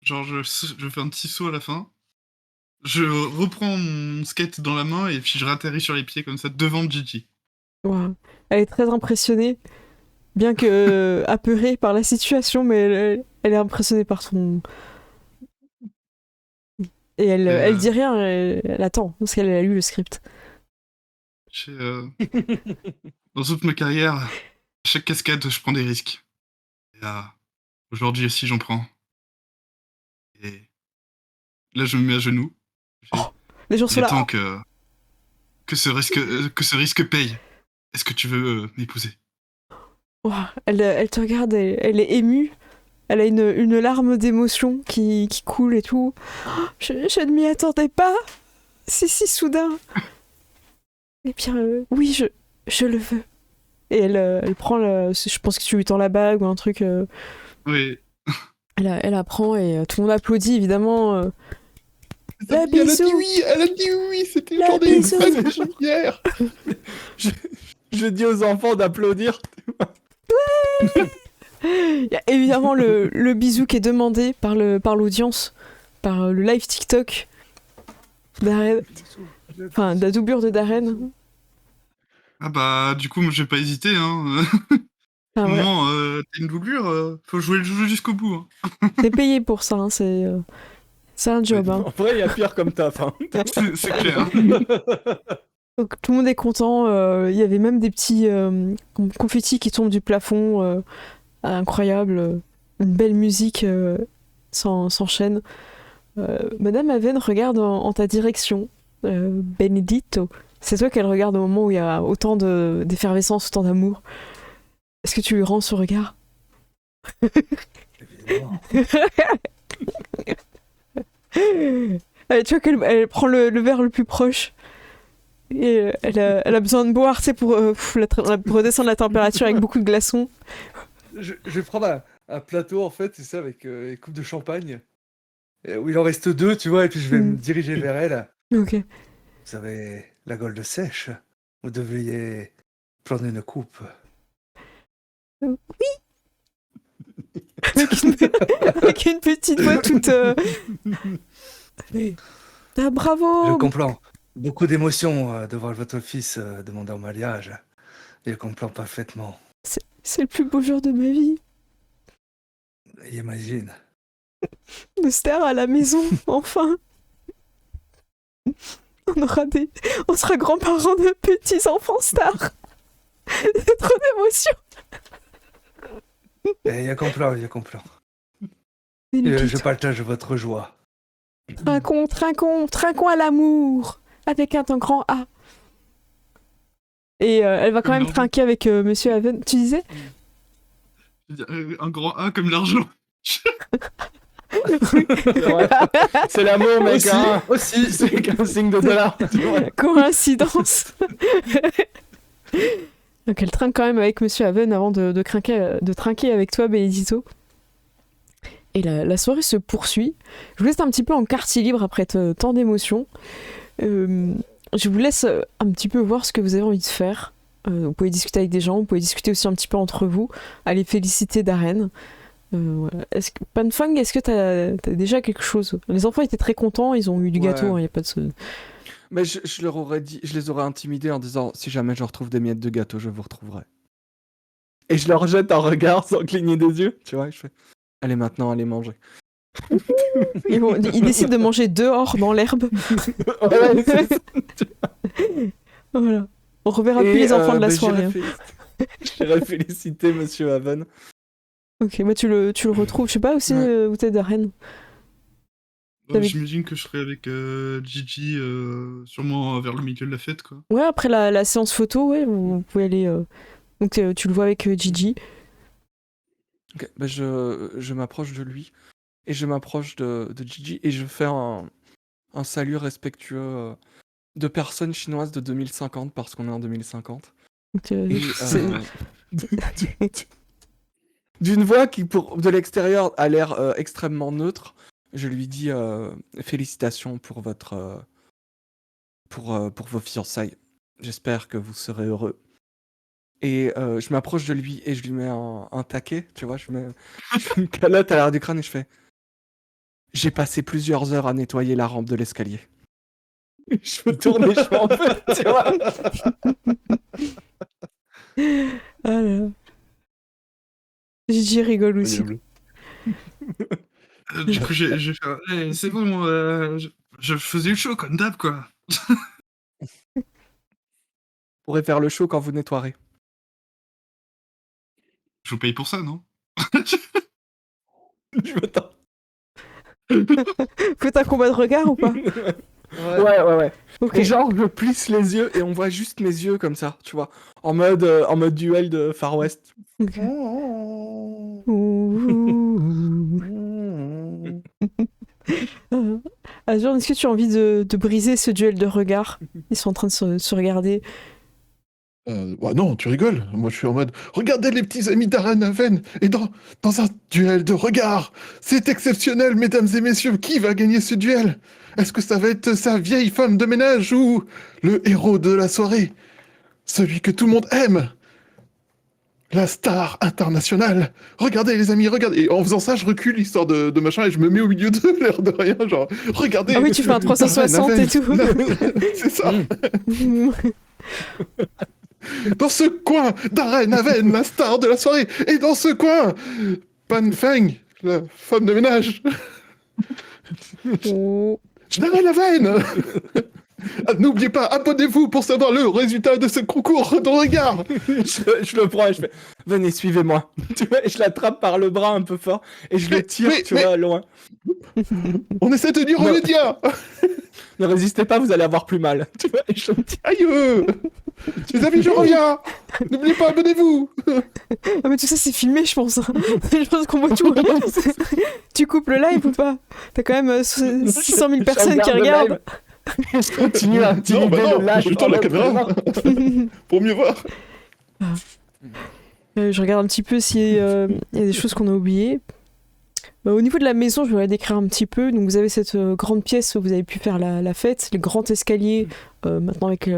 genre je fais un petit saut à la fin, je reprends mon skate dans la main et puis je ratterris sur les pieds comme ça devant Gigi. Wow. Elle est très impressionnée, bien que apeurée par la situation, mais elle est impressionnée par Et elle, Et, elle dit rien, elle attend, parce qu'elle a lu le script. j'ai, dans toute ma carrière, à chaque cascade, je prends des risques. Et là, aujourd'hui aussi, j'en prends. Et là, je me mets à genoux. J'ai- Les gens Il sont est là. temps que ce risque paye. Est-ce que tu veux m'épouser? Ouah, elle te regarde, elle est émue. Elle a une larme d'émotion qui coule et tout. Oh, je ne m'y attendais pas. C'est si soudain. Eh bien, oui, je le veux. Et elle prend je pense que tu lui tends la bague ou un truc. Oui. Elle apprend et tout le monde applaudit évidemment. La Elle a dit bisou. oui, elle a dit oui, c'était La aujourd'hui une bisou. fête de hier. Je dis aux enfants d'applaudir. Il y a évidemment le bisou qui est demandé par l'audience, par le live TikTok d'Aren. Enfin, de la doublure de Darren. Ah bah, du coup, moi, j'ai pas hésité. Hein. Ah, ouais. Moment, t'as une doublure, faut jouer le jeu jusqu'au bout. Hein. T'es payé pour ça, hein, c'est un job. Hein. En vrai, il y a pire comme taf. Hein. C'est clair. Donc, tout le monde est content. Il y avait même des petits confettis qui tombent du plafond. Incroyable. Une belle musique s'enchaîne. Madame Aven regarde en ta direction. Benedetto. C'est toi qu'elle regarde au moment où il y a autant d'effervescence, autant d'amour. Est-ce que tu lui rends ce regard? Évidemment. Tu vois qu'elle prend le verre le plus proche. Et elle a besoin de boire, tu sais, pour redescendre la température avec beaucoup de glaçons. Je vais prendre un plateau, en fait, c'est ça, avec une coupe de champagne. Où il en reste 2, tu vois, et puis je vais me diriger vers elle. Ok. Vous avez la gueule sèche. Vous devriez prendre une coupe. Avec une petite voix toute... Ah, bravo! Je comprends. Beaucoup d'émotions de voir votre fils demander en mariage. Je comprends parfaitement. C'est le plus beau jour de ma vie. J'imagine. De se taire à la maison, enfin. On sera grands-parents de petits enfants stars. C'est trop d'émotion. Je comprends. Je partage votre joie. Trinquons à l'amour. Avec un temps grand A. Et elle va quand même Non. trinquer avec Monsieur Haven. Tu disais? Je veux dire, un grand A comme l'argent. C'est l'amour, mec. Aussi, Hein. aussi. C'est qu'un signe de dollar. Tu vois. Coïncidence. Donc elle trinque quand même avec Monsieur Haven avant de trinquer avec toi, Benedito. Et la soirée se poursuit. Je vous laisse un petit peu en quartier libre après tant d'émotions. Je vous laisse un petit peu voir ce que vous avez envie de faire. Vous pouvez discuter avec des gens, vous pouvez discuter aussi un petit peu entre vous. Allez féliciter Darren. Voilà. Panfang, est-ce que t'as déjà quelque chose? Les enfants étaient très contents, ils ont eu du gâteau, Ouais. hein, y a pas de... Mais je leur aurais dit, je les aurais intimidés en disant si jamais je retrouve des miettes de gâteau, je vous retrouverai. Et je leur jette un regard sans cligner des yeux, tu vois. Je fais allez maintenant, allez manger. Ils décident de manger dehors dans l'herbe. Ouais, c'est ça. Voilà. On reverra plus les enfants de la soirée. Hein. J'irai féliciter Monsieur Haven. Ok, bah tu le retrouves, je sais pas aussi Ouais. où t'es Darren. Avec- J'imagine que je serai avec Gigi, sûrement vers le milieu de la fête, quoi. Ouais, après la séance photo, ouais, vous pouvez aller. Donc tu le vois avec Gigi. Ok, bah je m'approche de lui et je m'approche de Gigi et je fais un salut respectueux de personnes chinoises de 2050 parce qu'on est en 2050. Donc, Et, c'est- d'une voix qui, de l'extérieur, a l'air extrêmement neutre, je lui dis félicitations pour votre pour vos fiançailles. J'espère que vous serez heureux. Et je m'approche de lui et je lui mets un taquet, tu vois, je mets une calotte à l'arrière du crâne et je fais j'ai passé plusieurs heures à nettoyer la rampe de l'escalier. Je me tourne et je fais en fait, tu vois. Ah là là. Gigi rigole aussi. Incroyable. Du coup, j'ai fait c'est bon, Je faisais le show comme d'hab, quoi. Pourrez faire le show quand vous nettoierez. Je vous paye pour ça, non? Je m'attends. Faites un combat de regard ou pas? Ouais. Ok. Et genre, je plisse les yeux et on voit juste mes yeux comme ça, tu vois. En mode duel de Far West. Ok. Oh. Ouh. Azur, est-ce que tu as envie de briser ce duel de regard? Ils sont en train de se regarder. Bah non, tu rigoles. Moi, je suis en mode, regardez les petits amis d'Aren Haven, et dans un duel de regard. C'est exceptionnel, mesdames et messieurs. Qui va gagner ce duel? Est-ce que ça va être sa vieille femme de ménage ou le héros de la soirée? Celui que tout le monde aime? La star internationale. Regardez, les amis, regardez. Et en faisant ça, je recule histoire de machin et je me mets au milieu de l'air de rien. Genre, regardez. Ah oui, tu fais un 360 et tout. C'est ça. Dans ce coin, Darren Haven, la star de la soirée. Et dans ce coin, Pan Feng, la femme de ménage. Oh. Darren Haven. N'oubliez pas, abonnez-vous pour savoir le résultat de ce concours de regard. je le prends et je fais venez, suivez-moi. Tu vois, et je l'attrape par le bras un peu fort et je le tire, tu vois, loin. On essaie de dire aux Non. médias. Ne résistez pas, vous allez avoir plus mal. Tu vois, et je le tire. Aïe. Les amis, je reviens. N'oubliez pas, abonnez-vous. Ah mais tout ça c'est filmé je pense. Je pense qu'on voit tout. Tu coupes le live ou pas? T'as quand même 600 000 personnes qui Je regarde le regardent. live. Je continue à Non, intimider bah non, le lâche. je tourne la caméra pour mieux voir. Je regarde un petit peu s'il y a des choses qu'on a oubliées. Au niveau de la maison, je vais la décrire un petit peu. Donc vous avez cette grande pièce où vous avez pu faire la fête, les grands escaliers, maintenant avec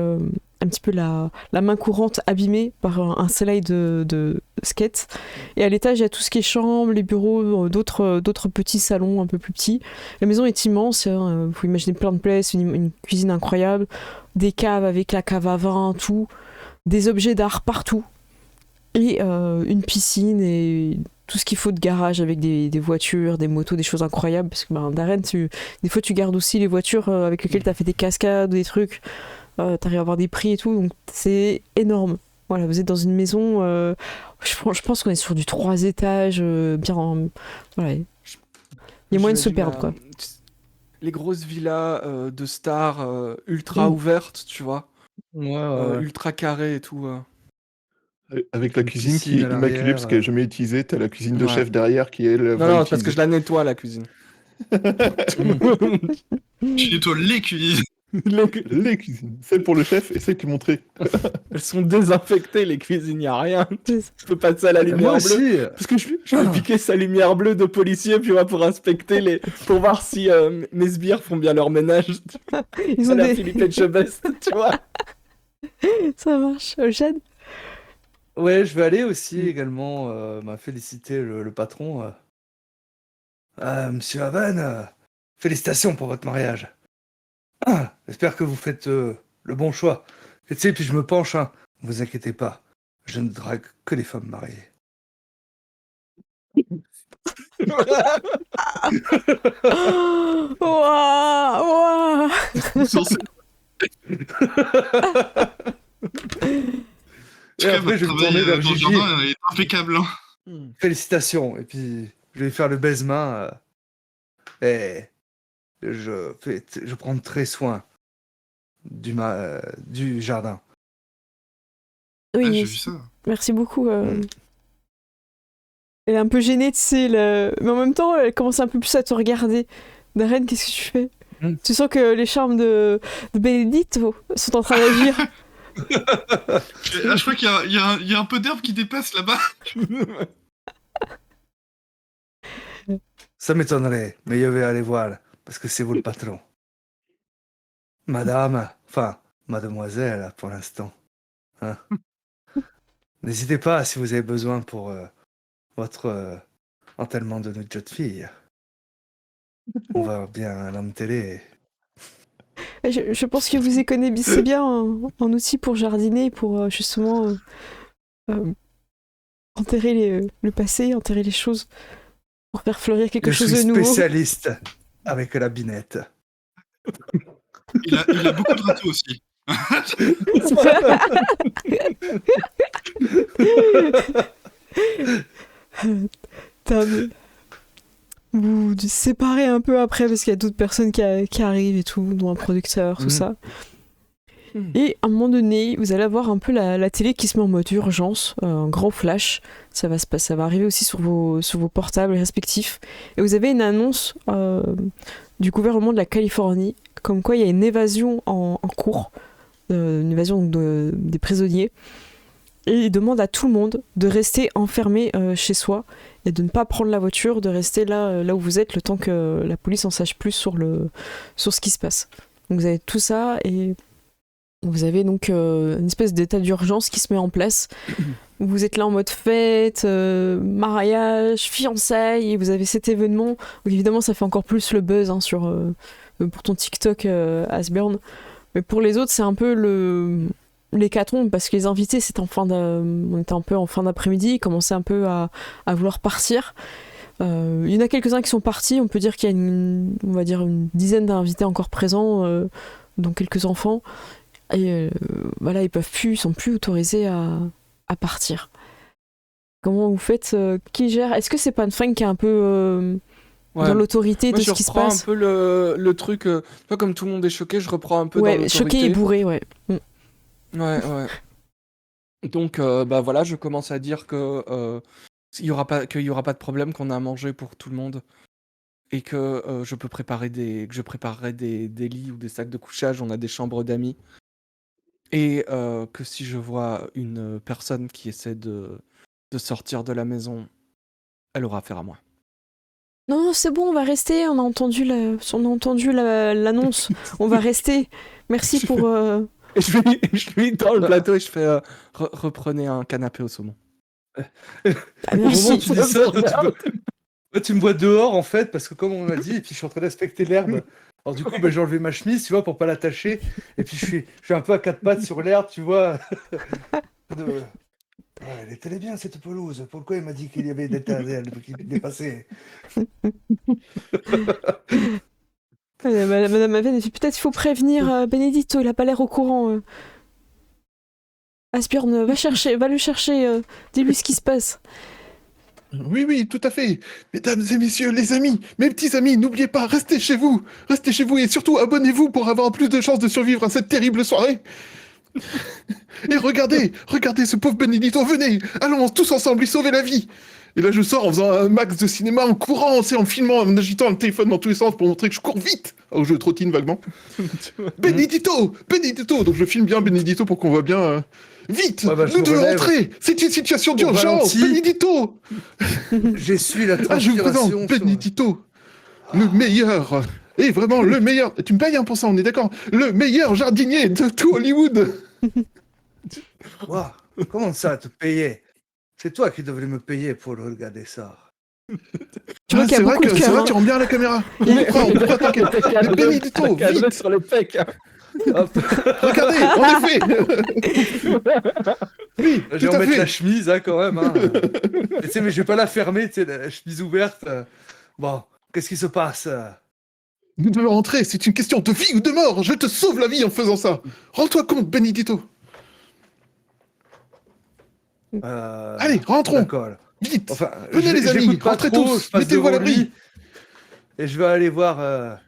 un petit peu la main courante abîmée par un soleil de skate. Et à l'étage, il y a tout ce qui est chambre, les bureaux, d'autres petits salons un peu plus petits. La maison est immense, hein, vous imaginez plein de places, une cuisine incroyable, des caves avec la cave à vin, tout, des objets d'art partout. Et une piscine et tout ce qu'il faut de garage avec des voitures, des motos, des choses incroyables. Parce que Darren, des fois tu gardes aussi les voitures avec lesquelles tu as fait des cascades, des trucs. T'arrives à avoir des prix et tout. Donc c'est énorme. Voilà, vous êtes dans une maison. Je pense qu'on est sur du 3 étages. Voilà. Il y a moyen de se perdre, quoi. Les grosses villas de stars ultra ouvertes, tu vois. Ouais. Ultra carrées et tout. Avec la Une cuisine qui piscine est à immaculée parce l'arrière, qu'elle n'est jamais utilisée. T'as la cuisine de Ouais. chef derrière qui est elle va Non, parce que utiliser. je la nettoie, la cuisine. Je nettoie les cuisines. Les cuisines, celle pour le chef et celle qui est montrée. Elles sont désinfectées, les cuisines, y a rien. Je peux passer à la lumière Moi bleue. aussi. Parce que je vais piquer sa lumière bleue de policier, puis pour inspecter pour voir si mes sbires font bien leur ménage. Ils À ont la des... Philippe Etchebest, tu vois. Ça marche. Eugène? Ouais, je vais aller aussi également féliciter le patron. Monsieur Haven, félicitations pour votre mariage. J'espère que vous faites le bon choix. Et tu sais, puis je me penche, hein. Ne vous inquiétez pas. Je ne drague que les femmes mariées. Ouah. Sur ce- Et après, je vais me tourner vers dans le Gigi. jardin est impeccable. Hein. Félicitations. Et puis, je vais faire le baise-main. Et je prends très soin du jardin. Oui, Ah, j'ai vu ça. merci beaucoup. Elle est un peu gênée, tu sais, mais en même temps, elle commence un peu plus à te regarder. Darren, qu'est-ce que tu fais? Tu sens que les charmes de Benedetto sont en train d'agir. Je crois qu'il y a un peu d'herbe qui dépasse là-bas. Ça m'étonnerait, mais je vais aller voir, parce que c'est vous le patron. Madame, enfin, mademoiselle, pour l'instant. Hein. N'hésitez pas si vous avez besoin pour votre enterrement de notre jeune fille. On va bien à la télé. Je pense que vous y connaissez bien un outil pour jardiner, pour justement enterrer le passé, enterrer les choses, pour faire fleurir quelque Je chose suis de nouveau. spécialiste avec la binette. Il a beaucoup de râteaux aussi. Putain, mais vous vous séparez un peu après parce qu'il y a d'autres personnes qui arrivent et tout, dont un producteur, tout ça. Et à un moment donné, vous allez avoir un peu la télé qui se met en mode urgence, un grand flash. Ça va arriver aussi sur vos portables respectifs. Et vous avez une annonce du gouvernement de la Californie, comme quoi il y a une évasion en cours, une évasion des prisonniers. Et il demande à tout le monde de rester enfermé chez soi et de ne pas prendre la voiture, de rester là où vous êtes le temps que la police en sache plus sur ce qui se passe. Donc vous avez tout ça et vous avez donc une espèce d'état d'urgence qui se met en place. Vous êtes là en mode fête, mariage, fiançailles, et vous avez cet événement. Donc évidemment, ça fait encore plus le buzz pour ton TikTok, Asbjorn. Mais pour les autres, c'est un peu l'hécatombe parce que les invités, on était un peu en fin d'après-midi, ils commençaient un peu à vouloir partir. Il y en a quelques-uns qui sont partis. On peut dire qu'il y a on va dire une dizaine d'invités encore présents, dont quelques enfants. Et voilà, ils sont plus autorisés à partir. Comment vous faites qui gère? Est-ce que c'est pas une Frank qui est un peu dans l'autorité de ce qui se passe? Je reprends un peu le truc. Comme tout le monde est choqué, je reprends un peu dans l'autorité. Choqué et bourré, ouais. Ouais. Donc, voilà, je commence à dire que qu'il y aura pas de problème, qu'on a à manger pour tout le monde. Et que je préparerai des lits ou des sacs de couchage. On a des chambres d'amis. Et que si je vois une personne qui essaie de sortir de la maison, elle aura affaire à moi. Non, c'est bon, on va rester. On a entendu l'annonce. On va rester. Merci pour. Et je lui tends le plateau et je fais reprenez un canapé au saumon. Ah, merci. Au moment où tu dis ça, tu me vois dehors en fait, parce que comme on m'a dit, et puis je suis en train d'inspecter l'herbe. Alors du coup, j'ai enlevé ma chemise, tu vois, pour pas l'attacher. Et puis je suis un peu à quatre pattes sur l'herbe, tu vois. Ouais, elle était bien cette pelouse. Pourquoi il m'a dit qu'il y avait des tas d'herbes qui dépassaient? Madame Aven, elle fait peut-être qu'il faut prévenir Benedito, il a pas l'air au courant. Asbjorn, va le chercher, dis-lui ce qui se passe. Oui, tout à fait. Mesdames et messieurs, les amis, mes petits amis, n'oubliez pas, restez chez vous et surtout abonnez-vous pour avoir plus de chances de survivre à cette terrible soirée. Et regardez ce pauvre Benedito, venez, allons tous ensemble lui sauver la vie. Et là je sors en faisant un max de cinéma, en courant, en filmant, en agitant le téléphone dans tous les sens pour montrer que je cours vite. Alors je trottine vaguement. Benedito. Donc je filme bien Benedito pour qu'on voit bien... Vite, nous devons rentrer. C'est une situation d'urgence, Benedito. J'essuie la transpiration. Je vous présente Benedito, le meilleur, et vraiment le meilleur. Tu me payes pour ça, on est d'accord? Le meilleur jardinier de tout Hollywood. Wow. Comment ça, te payer? C'est toi qui devrais me payer pour regarder ça. Tu vois qu'il y a beaucoup de cœur, c'est vrai, tu rends bien à la caméra. On comprend, t'inquiète. Benedito, vite sur les pecs. Regardez, en effet. Oui, je vais remettre la chemise, quand même. Mais je vais pas la fermer, la chemise ouverte. Bon, qu'est-ce qui se passe? Nous devons rentrer, c'est une question de vie ou de mort. Je te sauve la vie en faisant ça. Rends-toi compte, Benedito. Allez, rentrons. D'accord. Vite. Enfin, venez les amis, rentrez tous. Mettez-vous à l'abri. Et je vais aller voir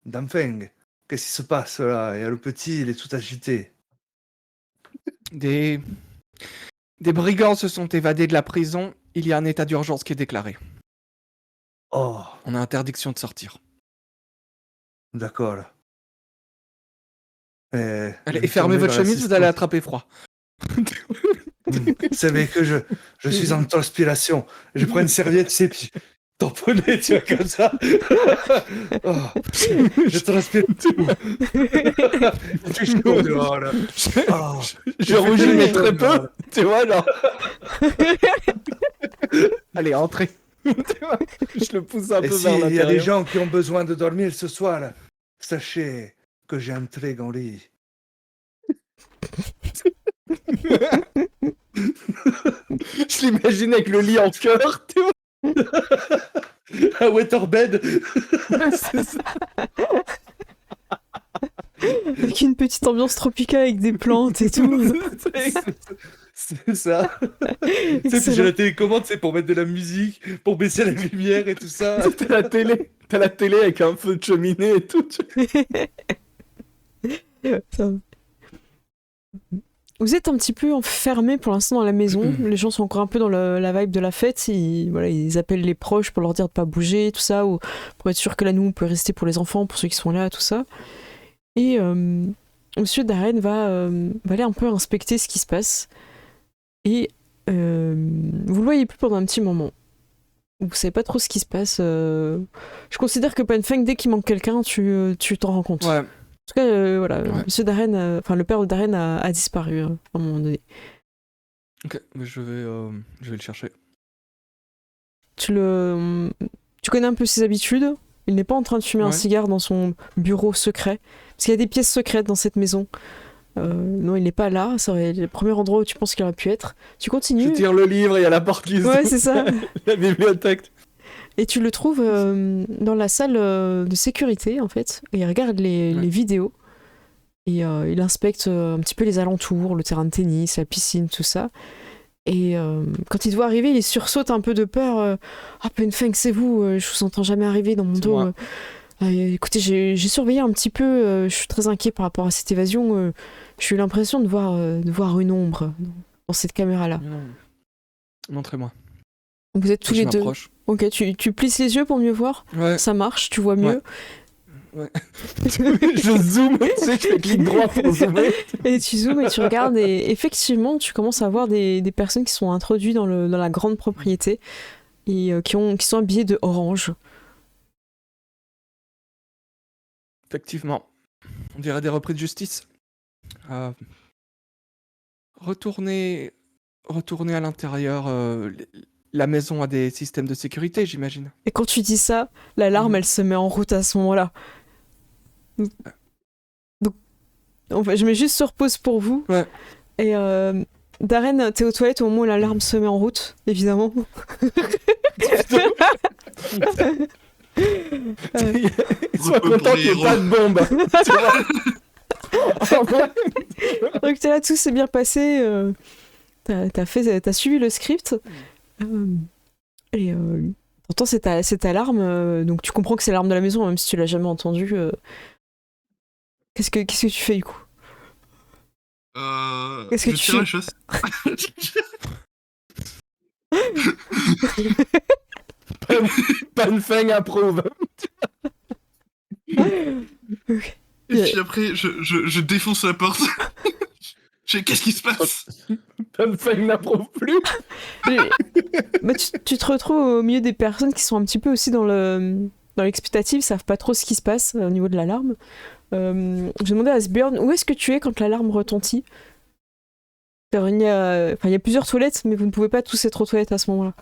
Damfeng. Qu'est-ce qui se passe là? Il y a le petit, il est tout agité. Des brigands se sont évadés de la prison. Il y a un état d'urgence qui est déclaré. Oh. On a interdiction de sortir. D'accord. Allez, fermez votre chemise, vous allez attraper froid. Vous savez que je suis en transpiration. Je prends une serviette, tu sais, puis tamponner, tu vois, comme ça. Oh, je transpire tout. Je suis chaud dehors, là. Oh, je rougis, mais très peu. Tu vois, là. Allez, entrez. Je le pousse un peu vers l'intérieur. Il y a des gens qui ont besoin de dormir ce soir, là, sachez que j'ai un très grand lit. Je l'imagine avec le lit en cœur, tu vois. Un waterbed. C'est ça. avec une petite ambiance tropicale avec des plantes et tout. C'est ça. Tu sais, puis j'ai Excellent. la télécommande, c'est pour mettre de la musique, pour baisser la lumière et tout ça. T'as la télé avec un feu de cheminée et tout. Ça va. Vous êtes un petit peu enfermés pour l'instant dans la maison. Les gens sont encore un peu dans la vibe de la fête. Ils appellent les proches pour leur dire de pas bouger, tout ça, ou pour être sûr que la nounou peut rester pour les enfants, pour ceux qui sont là, tout ça. Et Monsieur Darren va aller un peu inspecter ce qui se passe. Et vous le voyez plus pendant un petit moment. Vous savez pas trop ce qui se passe. Je considère que Panfeng, dès qu'il manque quelqu'un, tu t'en rends compte. Ouais. En tout cas, voilà, Ouais. Monsieur Darren, le père de Darren a disparu à un moment donné. Ok, mais je vais le chercher. Tu connais un peu ses habitudes. Il n'est pas en train de fumer un Ouais. cigare dans son bureau secret. Parce qu'il y a des pièces secrètes dans cette maison. Non, il n'est pas là. Ça aurait été le premier endroit où tu penses qu'il aurait pu être. Tu Je continues. tire le livre et il y a la porte qui Ouais, s'ouvre. c'est ça. La bibliothèque. Et tu le trouves dans la salle de sécurité, en fait. Et il regarde les vidéos. Et il inspecte un petit peu les alentours, le terrain de tennis, la piscine, tout ça. Et quand il te voit arriver, il sursaute un peu de peur. Ah, Panfeng, c'est vous, je vous entends jamais arriver dans mon C'est dos. moi. Écoutez, j'ai surveillé un petit peu, je suis très inquiet par rapport à cette évasion. J'ai eu l'impression de voir une ombre dans cette caméra-là. Non. Montrez-moi. Vous êtes tous Je les deux. m'approche. Ok, tu plisses les yeux pour mieux voir. Ouais. Ça marche, tu vois mieux. Ouais. Je zoome, tu sais, je fais clic droit pour zoomer. Et tu zoomes et tu regardes et effectivement, tu commences à voir des personnes qui sont introduites dans la grande propriété et qui sont habillées de orange. Effectivement. On dirait des repris de justice. Retournez à l'intérieur. La maison a des systèmes de sécurité, j'imagine. Et quand tu dis ça, l'alarme, elle se met en route à ce moment-là. Donc, en fait, je mets juste sur pause pour vous. Ouais. Et Darren, t'es aux toilettes au moment où l'alarme se met en route, évidemment. Sois content qu'il n'y ait pas de bombe. Donc t'es là, tout s'est bien passé. T'as suivi le script. Et t'entends cette alarme. Donc tu comprends que c'est l'alarme de la maison, même si tu l'as jamais entendue. Qu'est-ce que tu fais du coup? Qu'est-ce que je tu tire la fais? chasse. Panfeng approuve. Et puis après, je défonce la porte. Qu'est-ce qui se passe? Panfeng n'approuve plus. Bah, tu te retrouves au milieu des personnes qui sont un petit peu aussi dans l'expectative, savent pas trop ce qui se passe au niveau de l'alarme. J'ai demandé à Asbjorn, où est-ce que tu es quand l'alarme retentit? Il y a plusieurs toilettes, mais vous ne pouvez pas tous être aux toilettes à ce moment-là.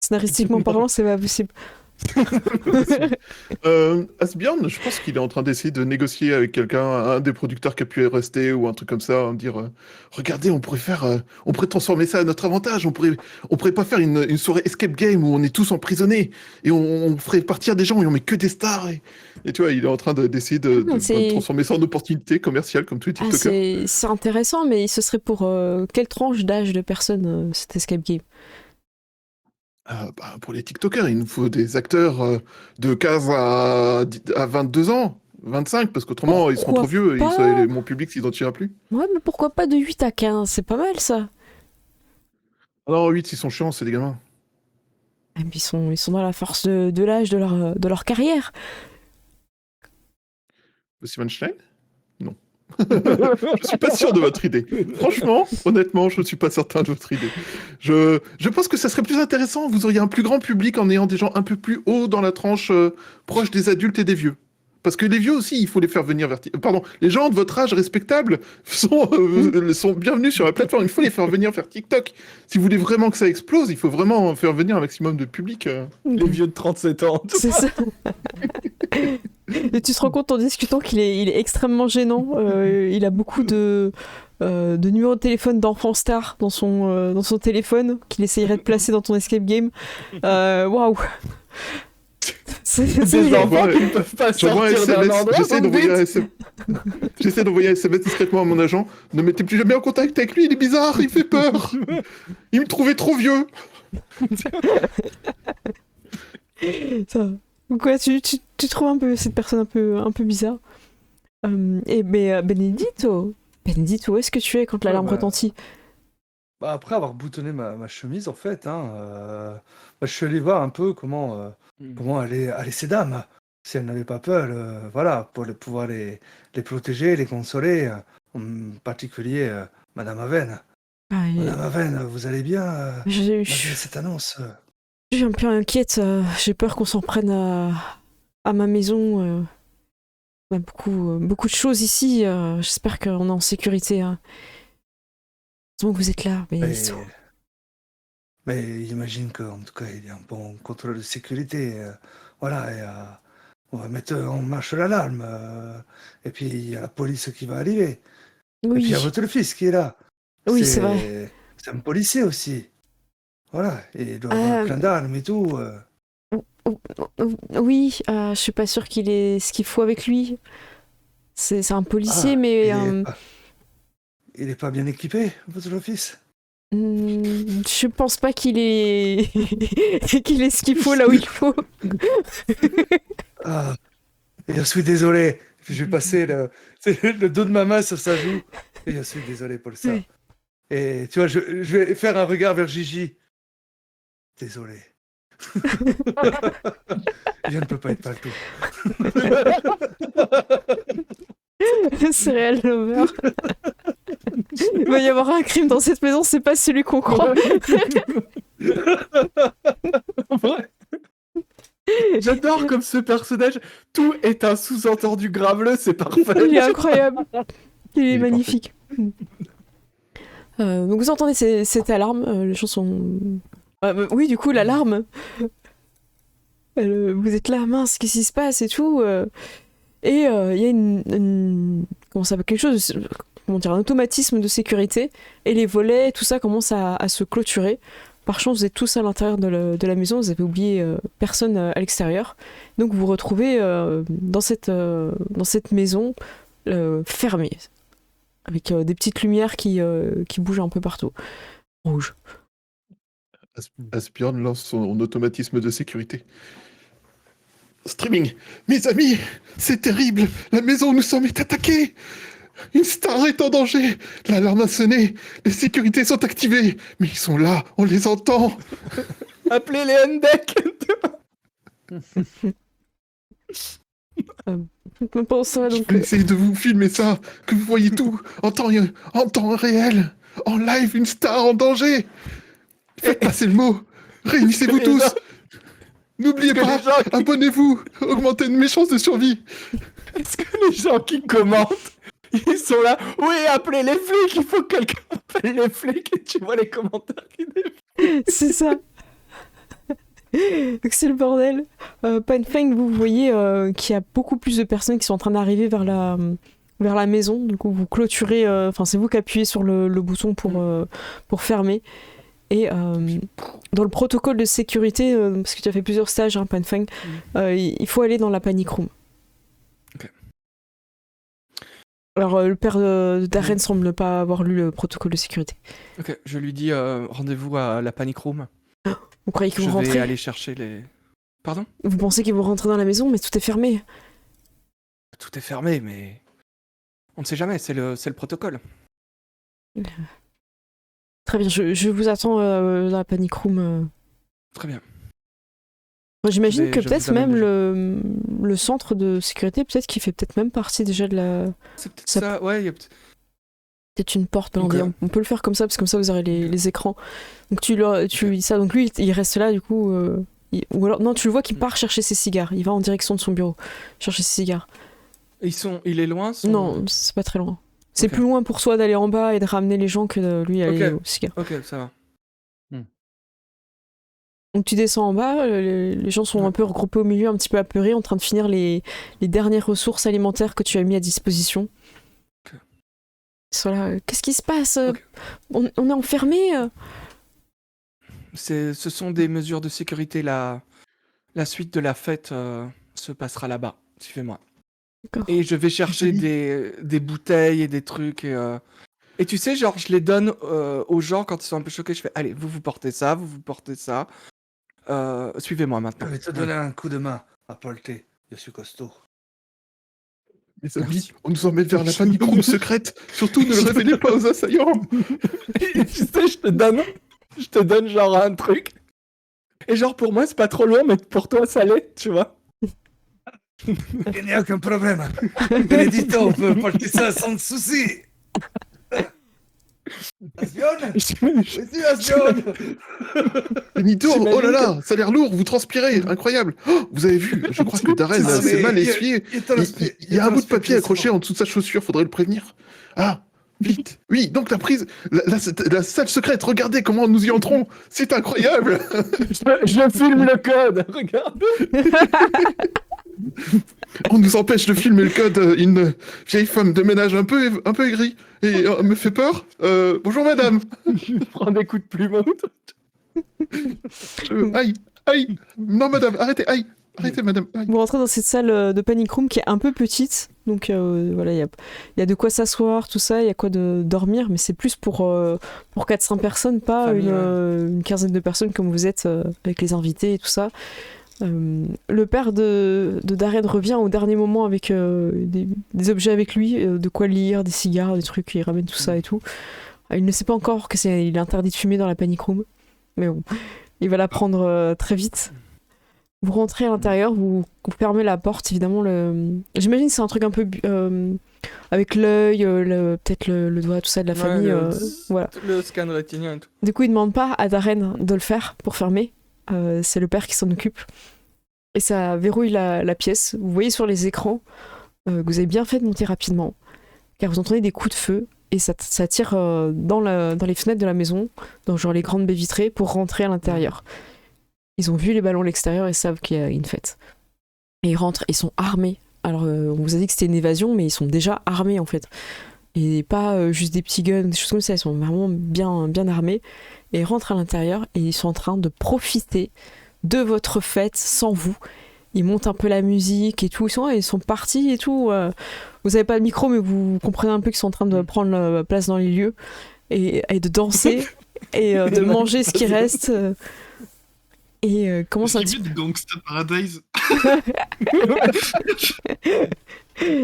Scénaristiquement parlant, c'est pas possible. Asbjorn, je pense qu'il est en train d'essayer de négocier avec quelqu'un, un des producteurs qui a pu rester ou un truc comme ça, dire regardez, on pourrait transformer ça à notre avantage, on pourrait pas faire une soirée escape game où on est tous emprisonnés et on ferait partir des gens et on met que des stars et tu vois, il est en train d'essayer de transformer ça en opportunité commerciale comme tous les TikTokers. C'est intéressant, mais ce serait pour quelle tranche d'âge de personnes cet escape game? Pour les TikTokers, il nous faut des acteurs de 15 à 22 ans, 25, parce qu'autrement, ils seront trop vieux et mon public s'identifiera plus. Ouais, mais pourquoi pas de 8 à 15? C'est pas mal, ça. Non, 8, ils sont chiants, c'est des gamins. Et puis ils sont dans la force de l'âge de leur carrière. Simon Stein? Non. Je suis pas sûr de votre idée. Franchement, honnêtement, je suis pas certain de votre idée. Je pense que ça serait plus intéressant. Vous auriez un plus grand public en ayant des gens un peu plus hauts dans la tranche proche des adultes et des vieux. Parce que les vieux aussi, il faut les faire venir vers... Pardon, les gens de votre âge respectable sont bienvenus sur la plateforme. Il faut les faire venir vers TikTok. Si vous voulez vraiment que ça explose, il faut vraiment faire venir un maximum de public. Les vieux de 37 ans. C'est ça. Et tu te rends compte en discutant qu'il est extrêmement gênant. Il a beaucoup de numéros de téléphone d'enfants stars dans son téléphone qu'il essayerait de placer dans ton escape game. Waouh. Des enfants qui ne peuvent pas J'envoie un sortir d'un SMS, endroit, j'essaie vous me d'envoyer un dites SMS. J'essaie d'envoyer un SMS discrètement à mon agent. Ne mettez plus jamais en contact avec lui, il est bizarre, il fait peur. Il me trouvait trop vieux. Ça. Donc ouais, tu trouves un peu cette personne un peu bizarre. Benedito, où est-ce que tu es quand l'alarme retentit? Bah, après avoir boutonné ma chemise, en fait, je suis allé voir un peu comment allaient ces dames. Si elles n'avaient pas peur, voilà, pour pouvoir les protéger, les consoler. En particulier, Madame Aven. Ah, Madame Aven, vous allez bien je malgré suis cette annonce un peu inquiète. J'ai peur qu'on s'en prenne à ma maison. On a beaucoup de choses ici. J'espère qu'on est en sécurité. Heureusement que vous êtes là, Mais, Benedito. mais j'imagine qu'en tout cas, il y a un bon contrôle de sécurité. Voilà, et on va mettre en marche l'alarme. Et puis, il y a la police qui va arriver. Et puis, il y a Oui, votre fils qui est là. oui, c'est vrai. C'est un policier aussi. Voilà, et il doit avoir plein d'armes et tout. Oui, je suis pas sûre qu'il ait ce qu'il faut avec lui. C'est un policier, Ah, mais il est pas bien équipé, votre fils? je pense pas qu'il ait qu'il ait ce qu'il faut là où il faut. Ah, et je suis désolé. Je vais passer le dos de ma main sur sa joue. Et je suis désolé pour ça. Oui. Et tu vois, je vais faire un regard vers Gigi. Désolé. Je ne peux pas être partout. Serial lover. Il va y avoir un crime dans cette maison, c'est pas celui qu'on croit. Ouais. J'adore comme ce personnage, tout est un sous-entendu graveleux, c'est parfait. Il est incroyable. Il est est magnifique. Donc vous entendez cette alarme, les gens sont... oui, du coup, l'alarme. Vous êtes là, mince, qu'est-ce qui se passe et tout. Et il y a comment ça s'appelle, quelque chose, comment dire, un automatisme de sécurité. Et les volets, tout ça commence à se clôturer. Par chance, vous êtes tous à l'intérieur de la maison, vous avez oublié personne à l'extérieur. Donc vous vous retrouvez dans cette maison fermée, avec des petites lumières qui bougent un peu partout. Rouge. Asbjorn lance son automatisme de sécurité. Streaming. Mes amis, c'est terrible. La maison où nous sommes est attaquée. Une star est en danger. L'alarme a sonné. Les sécurités sont activées. Mais ils sont là, on les entend. Appelez les Hendek. Bon, ça va Je donc. vais essayer de vous filmer ça, que vous voyez tout en temps réel. En live, une star en danger. Faites passer le mot. Réunissez-vous les tous. gens- N'oubliez Parce que pas, les gens qui- abonnez-vous. Augmentez mes chances de survie. Est-ce que les gens qui commentent, ils sont là? Oui, appelez les flics, il faut que quelqu'un appelle les flics et tu vois les commentaires qui défilent. C'est ça. Donc c'est le bordel. Panfang, vous voyez qu'il y a beaucoup plus de personnes qui sont en train d'arriver vers la maison. Du coup, vous clôturez. Enfin, c'est vous qui appuyez sur le bouton pour fermer. Et dans le protocole de sécurité, parce que tu as fait plusieurs stages, hein, Panfang, il faut aller dans la panic room. Ok. Alors, le père d'Aren semble ne pas avoir lu le protocole de sécurité. Ok, je lui dis rendez-vous à la panic room. Vous croyez que Je vous vais rentrez? aller chercher les... Pardon? Vous pensez qu'ils vont rentrer dans la maison, mais tout est fermé. Tout est fermé, mais... On ne sait jamais, c'est le protocole. Très bien, je vous attends dans la panic room. Très bien. Moi, j'imagine que je peut-être vous amène même le centre de sécurité, peut-être qu'il fait peut-être même partie déjà de la... C'est peut-être Ça- ça, ouais, il y a Peut-être une porte Ok. blindée. On peut le faire comme ça, parce que comme ça vous aurez les écrans. Donc tu dis ça. Donc lui, il reste là, du coup. Ou alors, non, tu le vois qu'il part chercher ses cigares. Il va en direction de son bureau, chercher ses cigares. Il est loin son... Non, c'est pas très loin. C'est Ok. plus loin pour soi d'aller en bas et de ramener les gens que de lui aller Ok. aux cigares. Ok, ça va. Donc tu descends en bas, les gens sont un peu regroupés au milieu, un petit peu apeurés, en train de finir les dernières ressources alimentaires que tu as mis à disposition. Ok. Ils sont là, qu'est-ce qui se passe? Ok. On est enfermés? Ce sont des mesures de sécurité, la La suite de la fête se passera là-bas. Suivez-moi. D'accord. Et je vais chercher des bouteilles et des trucs. Et tu sais, genre, je les donne aux gens quand ils sont un peu choqués. Je fais, allez, vous portez ça, vous portez ça. Suivez-moi Je maintenant. vais te donner un coup de main à Polté. Je suis costaud. Les amis, Merci. on nous emmène vers la panic room secrète. Surtout, ne le révélez pas aux assaillants. Et tu sais, je te donne genre un truc. Et genre, pour moi, c'est pas trop loin, mais pour toi, ça l'est, tu vois. Il n'y a aucun problème. Benedito peut porter ça sans souci. Asbion? Oui, Asbion. Benito, J'imagine oh là là, ça a l'air lourd, vous transpirez, incroyable. Oh, vous avez vu, je crois que Darren Ah, s'est mais mal il- essuyé. il te respecte- Il y a un te bout de papier respecte, accroché c'est en dessous de sa chaussure, faudrait le prévenir. Ah, vite. Oui, donc la prise, la salle secrète, regardez comment nous y entrons. C'est incroyable. Je filme le code, regarde. On nous empêche de filmer le code. Une vieille femme de ménage un peu aigrie et me fait peur. Bonjour madame. Je prends des coups de plume. Aïe, aïe. Non madame, arrêtez, aïe. Arrêtez madame. Aïe. Vous rentrez dans cette salle de panic room qui est un peu petite, donc voilà, il y a de quoi s'asseoir, tout ça, il y a quoi de dormir, mais c'est plus pour 400 personnes, pas Famille, une quinzaine de personnes comme vous êtes avec les invités et tout ça. Le père de Darren revient au dernier moment avec des objets avec lui, de quoi lire, des cigares, des trucs, il ramène tout ça et tout. Il ne sait pas encore il est interdit de fumer dans la panic room, mais bon, il va l'apprendre très vite. Vous rentrez à l'intérieur, vous fermez la porte, évidemment. J'imagine que c'est un truc un peu avec l'œil, peut-être le doigt, tout ça de la famille. Voilà. Le scan rétinien et tout. Du coup, il demande pas à Darren de le faire pour fermer. C'est le père qui s'en occupe. Et ça verrouille la pièce. Vous voyez sur les écrans que vous avez bien fait de monter rapidement, car vous entendez des coups de feu et ça tire dans les fenêtres de la maison, dans genre les grandes baies vitrées, pour rentrer à l'intérieur. Ils ont vu les ballons à l'extérieur et savent qu'il y a une fête. Et ils rentrent, ils sont armés. Alors, on vous a dit que c'était une évasion, mais ils sont déjà armés en fait. Et pas juste des petits guns, des choses comme ça, ils sont vraiment bien, bien armés. Et ils rentrent à l'intérieur et ils sont en train de profiter de votre fête sans vous. Ils montent un peu la musique et tout. Ils sont partis et tout. Vous n'avez pas le micro, mais vous comprenez un peu qu'ils sont en train de prendre place dans les lieux et de danser et de manger ce qui reste. Et comment ça J'ai vu de Gangsta Paradise.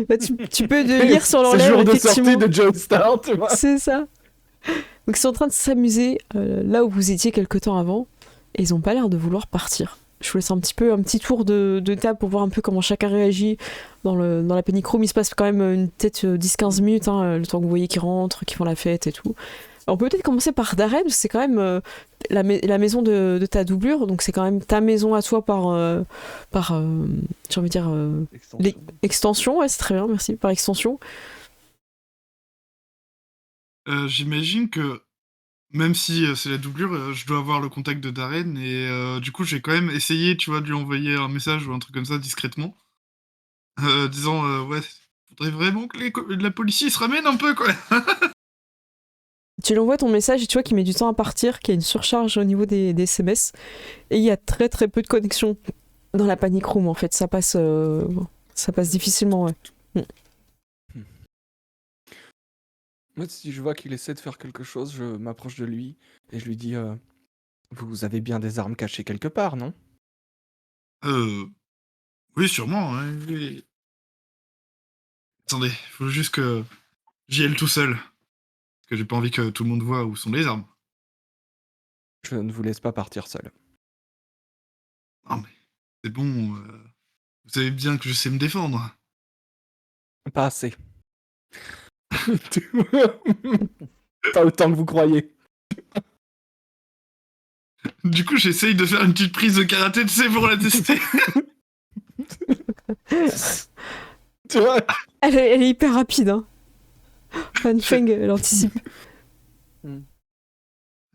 Bah, tu peux le lire sur leur C'est lèvres, jour de effectivement. sortie de Joestar, tu vois. C'est ça. Donc ils sont en train de s'amuser là où vous étiez quelque temps avant et ils ont pas l'air de vouloir partir. Je vous laisse un petit tour de table pour voir un peu comment chacun réagit dans la panic room. Il se passe quand même peut-être 10-15 minutes, le temps que vous voyez qu'ils rentrent, qu'ils font la fête et tout. On peut peut-être commencer par Darren, parce que c'est quand même la maison de ta doublure, donc c'est quand même ta maison à toi par j'ai envie de dire, extension, ouais, c'est très bien, merci, par extension. J'imagine que même si c'est la doublure, je dois avoir le contact de Darren et du coup j'ai quand même essayé, tu vois, de lui envoyer un message ou un truc comme ça discrètement, disant ouais, faudrait vraiment que la police se ramène un peu quoi. Tu lui envoies ton message et tu vois qu'il met du temps à partir, qu'il y a une surcharge au niveau des SMS et il y a très très peu de connexion dans la panic room en fait, ça passe difficilement, ouais. Moi, si je vois qu'il essaie de faire quelque chose, je m'approche de lui et je lui dis vous avez bien des armes cachées quelque part, non? Oui, sûrement, ouais, oui. Attendez, faut juste que j'y aille tout seul. Parce que j'ai pas envie que tout le monde voit où sont les armes. Je ne vous laisse pas partir seul. Non mais, c'est bon, vous savez bien que je sais me défendre. Pas assez. Pas autant que vous croyez. Du coup, j'essaye de faire une petite prise de karaté, tu sais, pour la tester. Tu vois? Elle est hyper rapide, hein. Fan Feng, elle anticipe.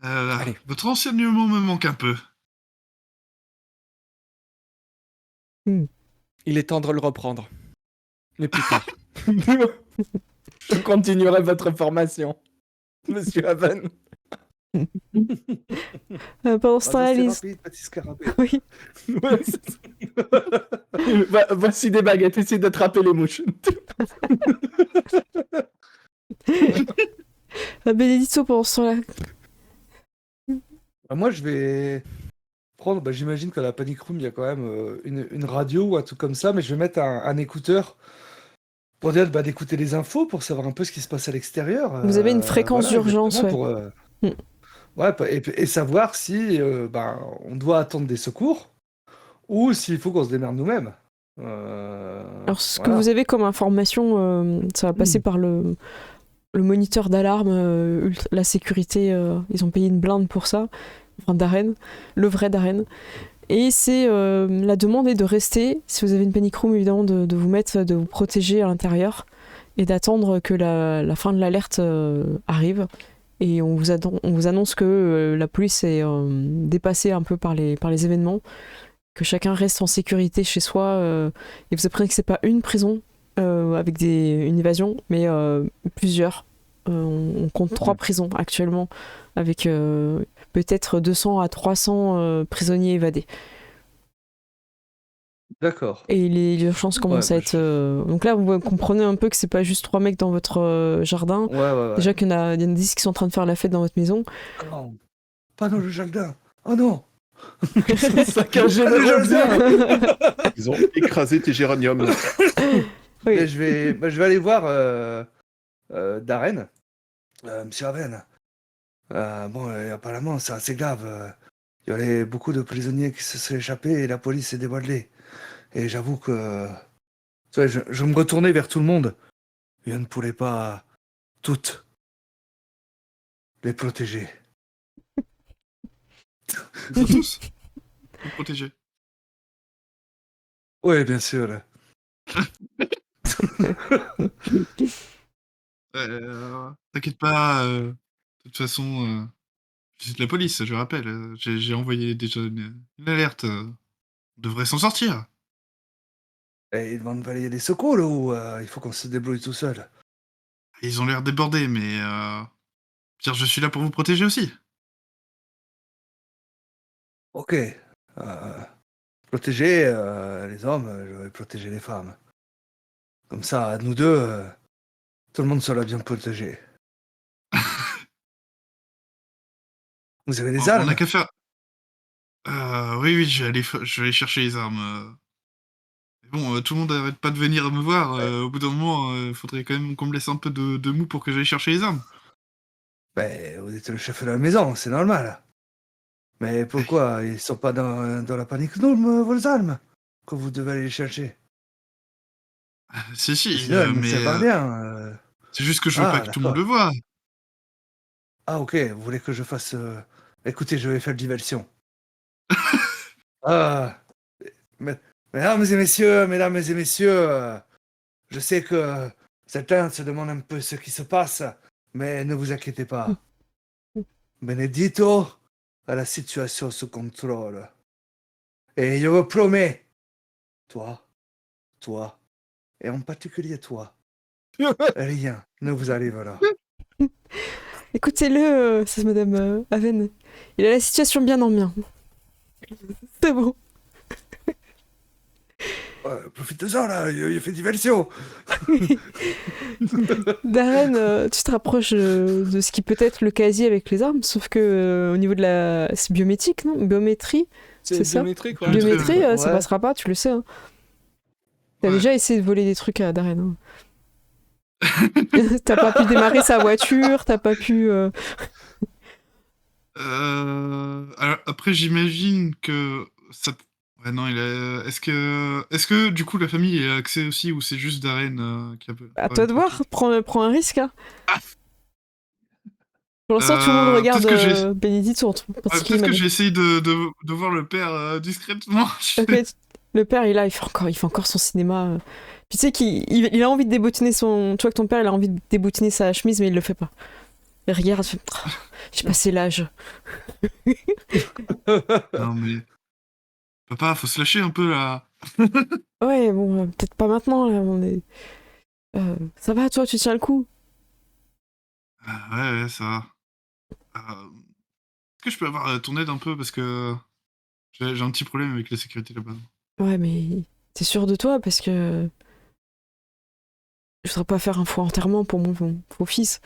Allez. Votre enseignement me manque un peu. Il est temps de le reprendre. Mais plus tard. Je continuerai votre formation, Monsieur Haven. Pendant ce temps-là, Vas-y, les... rapide, petit scarabée. Oui. Ouais, c'est ça. Voici des baguettes, essayez d'attraper les mouches. Benedito, pendant ce temps-là. Moi, je vais prendre, j'imagine qu'à la Panic Room, il y a quand même une radio ou un truc comme ça, mais je vais mettre un écouteur pour dire d'écouter les infos, pour savoir un peu ce qui se passe à l'extérieur. Vous avez une fréquence Voilà, d'urgence, exactement, ouais. pour, Mm. ouais, et savoir si on doit attendre des secours ou s'il faut qu'on se démerde nous-mêmes. Alors, ce que Voilà. vous avez comme information, ça va passer par le moniteur d'alarme, la sécurité, ils ont payé une blinde pour ça, enfin Darren, le vrai Darren. Et c'est la demande est de rester, si vous avez une panic room évidemment, de vous mettre, de vous protéger à l'intérieur et d'attendre que la fin de l'alerte arrive. Et on vous annonce que la police est dépassée un peu par les événements, que chacun reste en sécurité chez soi, et vous apprenez que c'est pas une prison avec une évasion, mais plusieurs. On compte 3 prisons actuellement, avec peut-être 200 à 300 prisonniers évadés. D'accord. Et les urgences commencent à être... Donc là, vous comprenez un peu que c'est pas juste 3 mecs dans votre jardin. Ouais. Déjà qu'il y en a 10 qui sont en train de faire la fête dans votre maison. Non, pas dans le jardin. Oh non. Saccagé Pas dans le le jardin. Ils ont écrasé tes géraniums. Oui. Mais je vais aller voir Darren. Monsieur Aven. Apparemment, c'est assez grave. Il y avait beaucoup de prisonniers qui se seraient échappés et la police s'est dévoilée. Et j'avoue que tu vois, je me retournais vers tout le monde. Je ne pourrais pas toutes les protéger. Ils sont tous vous protéger. Oui, bien sûr. T'inquiète pas, de toute façon, c'est de la police, je rappelle. J'ai envoyé déjà une alerte. On devrait s'en sortir. Et ils demandent balayer les secours ou il faut qu'on se débrouille tout seul. Ils ont l'air débordés, mais Pierre, je suis là pour vous protéger aussi. Ok. Protéger les hommes, je vais protéger les femmes. Comme ça, nous deux, tout le monde sera bien protégé. Vous avez des On armes? n'a qu'à faire. Oui, je vais aller chercher les armes. Mais bon, tout le monde n'arrête pas de venir me voir. Au bout d'un moment, faudrait quand même qu'on me laisse un peu de mou pour que j'aille chercher les armes. Vous êtes le chef de la maison, c'est normal. Mais pourquoi ils sont pas dans la panique room, vos armes? Que vous devez aller les chercher. Si, Sinon, elles ne mais servent à rien. c'est juste que je veux pas que tout le monde le d'accord. voie. Ah, ok, vous voulez que je fasse... Écoutez, je vais faire diversion. Ah, mesdames et messieurs, je sais que certains se demandent un peu ce qui se passe, mais ne vous inquiétez pas. Benedito a la situation sous contrôle. Et je vous promets, toi, et en particulier toi, rien ne vous arrivera. Écoutez-le, c'est Madame Aven. Il a la situation bien en main. C'est bon. Profitez-en là, il fait diversion. Darren, tu te rapproches de ce qui peut être le casier avec les armes, sauf que au niveau de la... C'est biométrique, non? Biométrie, c'est ça? biométrique, ouais. Biométrie, ça Ouais. passera pas, tu le sais. Hein. T'as Ouais. déjà essayé de voler des trucs à Darren. Hein. T'as pas pu démarrer sa voiture, t'as pas pu... Alors, après, j'imagine que ça. Ouais, non, est-ce que du coup la famille a accès aussi ou c'est juste Darren qui a. À toi de voir, prends un risque. Hein. Pour l'instant, tout le monde Peut-être regarde que j'ai- Benedito. Peut-être que j'ai essayé de voir le père discrètement. Ok, le père, il fait encore son cinéma. Puis tu sais qu'il a envie de déboutiner son... Tu vois que ton père, il a envie de déboutiner sa chemise, mais il le fait pas. Il regarde, il fait... Oh, j'ai passé l'âge. Non mais. Papa, faut se lâcher un peu là. Ouais, bon, peut-être pas maintenant, là, on est... ça va, toi, tu tiens le coup? Ouais, ça va. que je peux avoir ton aide un peu parce que j'ai un petit problème avec la sécurité là-bas. Ouais, mais t'es sûr de toi parce que je voudrais pas faire un faux enterrement pour mon faux fils.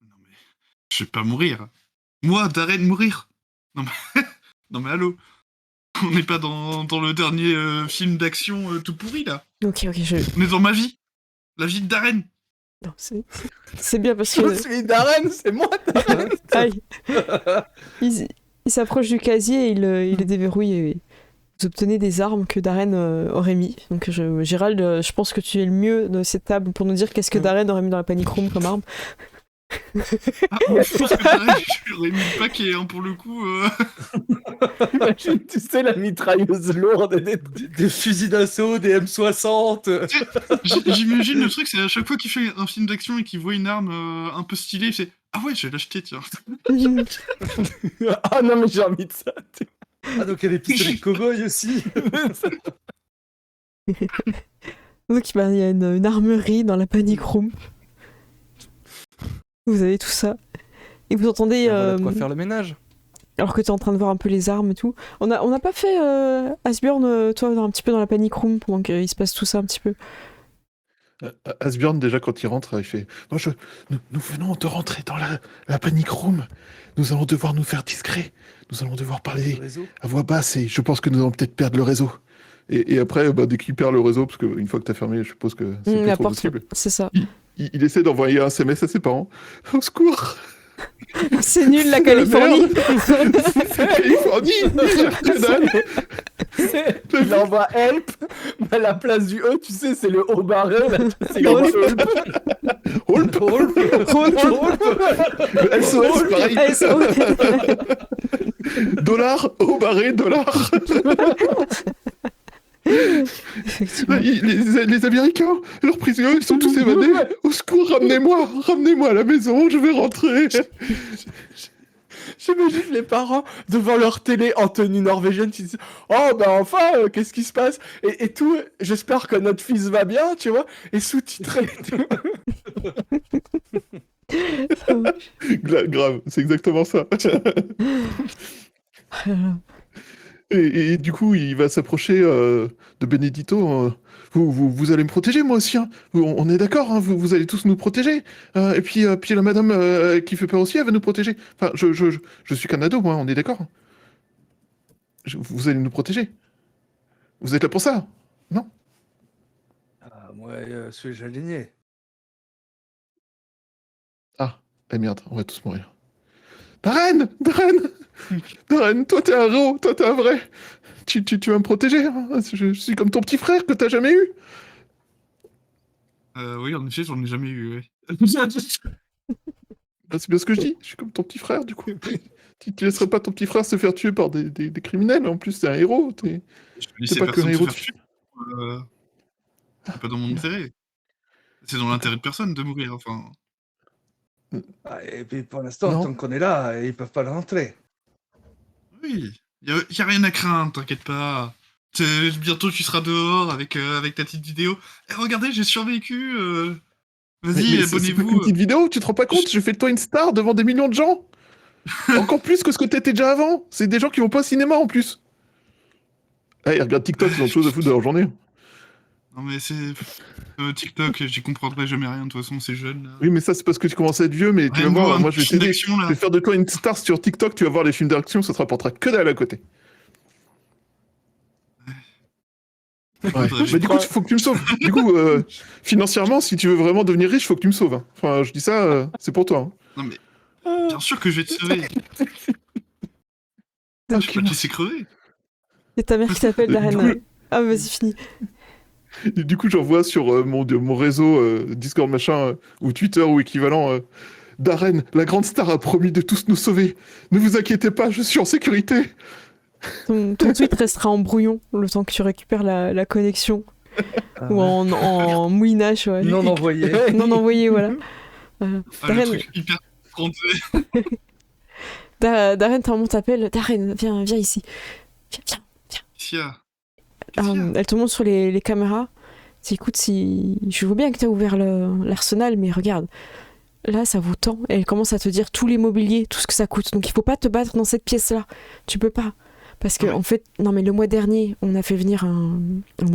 Non mais, je vais pas mourir. Moi, Darren, mourir. Non mais, non mais allô. On n'est pas dans le dernier film d'action tout pourri là. Ok, On est dans ma vie. La vie de Darren. Non, c'est bien parce Je que... suis Darren, c'est moi Darren. Aïe. Il s'approche du casier, il le déverrouille et vous obtenez des armes que Darren aurait mis. Donc Gérald, je pense que tu es le mieux de cette table pour nous dire qu'est-ce que Darren aurait mis dans la panic room comme arme. Ah, je pense que Darren, j'aurais mis le paquet hein, pour le coup. Imagine, tu sais, la mitrailleuse lourde, Des fusils d'assaut, des M60. J'imagine le truc, c'est à chaque fois qu'il fait un film d'action et qu'il voit une arme un peu stylée, il fait ah ouais, je vais l'acheter tiens. Ah non, mais j'ai envie de ça. Ah, donc il y a des pistolets de cow-boy aussi. Donc bah, il y a une armerie dans la panic room. Vous avez tout ça. Et vous entendez... Voilà de quoi faire le ménage. Alors que tu es en train de voir un peu les armes et tout. On n'a pas fait Asbjorn, toi, un petit peu dans la panic room pendant qu'il se passe tout ça un petit peu. Asbjorn, déjà, quand il rentre, il fait non, nous venons de rentrer dans la panic room. Nous allons devoir nous faire discret. Nous allons devoir Le parler réseau. à voix basse et je pense que nous allons peut-être perdre le réseau. Et après, dès qu'il perd le réseau, parce qu'une fois que tu as fermé, je suppose que c'est plus La trop porte, possible, c'est ça. il essaie d'envoyer un SMS à ses parents. Au secours. C'est nul la Californie. Californie. Que dalle. Il envoie help, mais à la place du E, tu sais, c'est le haut barré. Là, c'est Non, Hulp. Le SOS, pareil. Dollar, au barré, dollar. Effectivement. Les Américains, leurs prisonniers, ils sont tous évadés. Au secours, ramenez-moi à la maison, je vais rentrer. J'imagine les parents devant leur télé en tenue norvégienne qui disent oh ben enfin qu'est-ce qui se passe et tout, j'espère que notre fils va bien, tu vois, et sous-titré. Grave, c'est exactement ça. Et du coup, il va s'approcher de Benedito. Vous allez me protéger, moi aussi. Hein. On est d'accord, hein, vous allez tous nous protéger. Et puis la madame qui fait peur aussi, elle va nous protéger. Enfin, je suis qu'un ado, moi, on est d'accord. Hein. Vous allez nous protéger. Vous êtes là pour ça, non? Ah, moi, suis-je aligné? Ah, eh merde, on va tous mourir. Darren, toi t'es un héros, toi t'es un vrai. Tu vas me protéger. Hein. Je suis comme ton petit frère que t'as jamais eu. Oui, en effet, j'en ai jamais eu, ouais. C'est bien ce que je dis. Je suis comme ton petit frère, du coup. Tu laisserais pas ton petit frère se faire tuer par des criminels. En plus, c'est un héros. Je vais laisser pas que personne un se héros faire de tuer. C'est pas dans mon intérêt. C'est dans l'intérêt de personne de mourir, enfin. Ah, et puis pour l'instant, Non. tant qu'on est là, ils peuvent pas le rentrer. Oui, y a rien à craindre, t'inquiète pas. Bientôt tu seras dehors avec ta petite vidéo. Eh, regardez, j'ai survécu. Vas-y, Mais c'est pas qu'une abonnez-vous. petite vidéo, tu te rends pas compte? Je fais de toi une star devant des millions de gens. Encore plus que ce que t'étais déjà avant. C'est des gens qui vont pas au cinéma en plus. Ils regardent TikTok, ils ont autre chose à foutre de leur journée. Non mais c'est TikTok, j'y comprendrai jamais rien. De toute façon, c'est jeune. Là. Oui, mais ça, c'est parce que tu commences à être vieux, mais tu vas Rainbow, voir, un moi je vais film t'aider. d'action, là. Je vais faire de toi une star sur TikTok, tu vas voir les films d'action, ça te rapportera que dalle à côté. Ouais. Faudrait- Bah, du coup, il faut que tu me sauves. Du coup, financièrement, si tu veux vraiment devenir riche, il faut que tu me sauves. Hein. Enfin, je dis ça, c'est pour toi. Hein. Non mais bien sûr que je vais te sauver. Je vais pas te laisser crever. Et ta mère qui s'appelle Du Darren. coup- Ah, vas-y, fini. Et du coup, j'envoie sur mon réseau Discord machin, ou Twitter ou équivalent. Darren, la grande star, a promis de tous nous sauver. Ne vous inquiétez pas, je suis en sécurité. Ton tweet restera en brouillon le temps que tu récupères la connexion. Ah, Ou ouais. en mouinage, ouais. Non envoyé. Non envoyé, voilà. Ah, le Darren, truc hyper fronté. Darren, ta maman t'appelle. Darren, viens ici. Viens. Sia. Elle te montre sur les caméras. Écoute, si je vois bien que t'as ouvert l'arsenal, mais regarde, là, ça vous tend. Et elle commence à te dire tout l'immobilier, tout ce que ça coûte. Donc, il faut pas te battre dans cette pièce-là. Tu peux pas. Parce que, Ouais. en fait, non, mais le mois dernier, on a fait venir un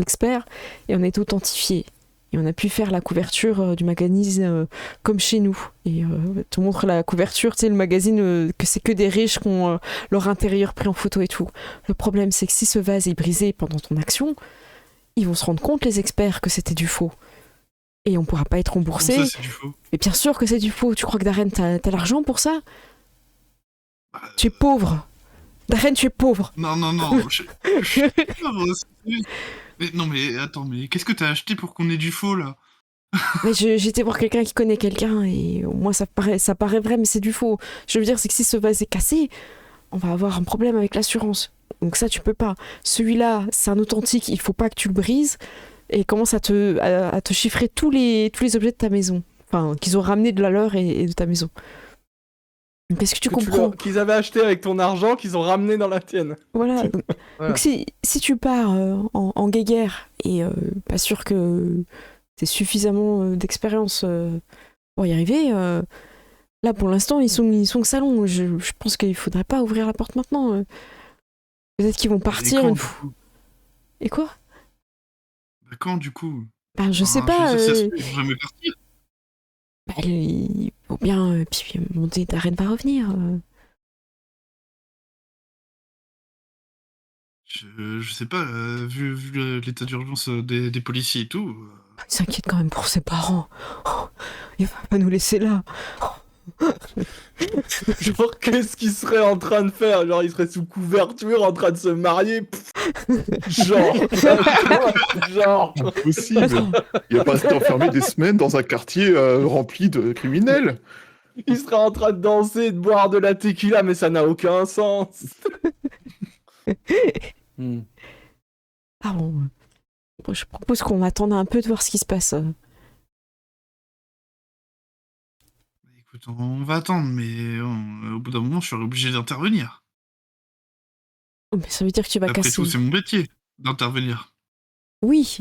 expert et on a été authentifié. Et on a pu faire la couverture du magazine comme chez nous. Et te montre la couverture, tu sais, le magazine, que c'est que des riches qui ont leur intérieur pris en photo et tout. Le problème, c'est que si ce vase est brisé pendant ton action, ils vont se rendre compte, les experts, que c'était du faux. Et on pourra pas être Comme remboursé. ça, c'est du faux. Mais bien sûr que c'est du faux. Tu crois que Darren, t'as l'argent pour ça? Bah, Tu es pauvre. Darren, tu es pauvre. non, mais non, mais attends, mais qu'est-ce que t'as acheté pour qu'on ait du faux, là? Mais j'étais voir quelqu'un qui connaît quelqu'un et moi ça paraît vrai, mais c'est du faux. Je veux dire, c'est que si ce vase est cassé, on va avoir un problème avec l'assurance. Donc ça, tu peux pas. Celui-là, c'est un authentique, il faut pas que tu le brises. Et commence à te chiffrer tous les objets de ta maison. Enfin, qu'ils ont ramené de la leur et de ta maison. Qu'est-ce que tu comprends? Qu'ils avaient acheté avec ton argent, qu'ils ont ramené dans la tienne. Voilà. Voilà. Donc si tu pars en guéguerre et pas sûr que t'aies suffisamment d'expérience pour y arriver, là pour l'instant ils sont au salon. Je pense qu'il faudrait pas ouvrir la porte maintenant. Peut-être qu'ils vont partir Et quand, une du fois. coup Et quoi? Bah, quand, du coup? Bah je sais pas. Je veux dire, ça se fait, ils vont jamais partir. Bah, il faut bien puis monter Darren va revenir. Je sais pas, vu l'état d'urgence des policiers et tout. Il s'inquiète quand même pour ses parents. Oh, il va pas nous laisser là. Genre, qu'est-ce qu'il serait en train de faire? Genre, il serait sous couverture en train de se marier. Pff. Genre. Impossible. Il va pas rester enfermé des semaines dans un quartier rempli de criminels. Il serait en train de danser et de boire de la tequila, mais ça n'a aucun sens. Ah bon. Bon, je propose qu'on attende un peu de voir ce qui se passe. Écoute, on va attendre, mais au bout d'un moment, je serai obligé d'intervenir. Oh, mais ça veut dire que tu vas Après casser. tout, c'est mon métier d'intervenir. Oui.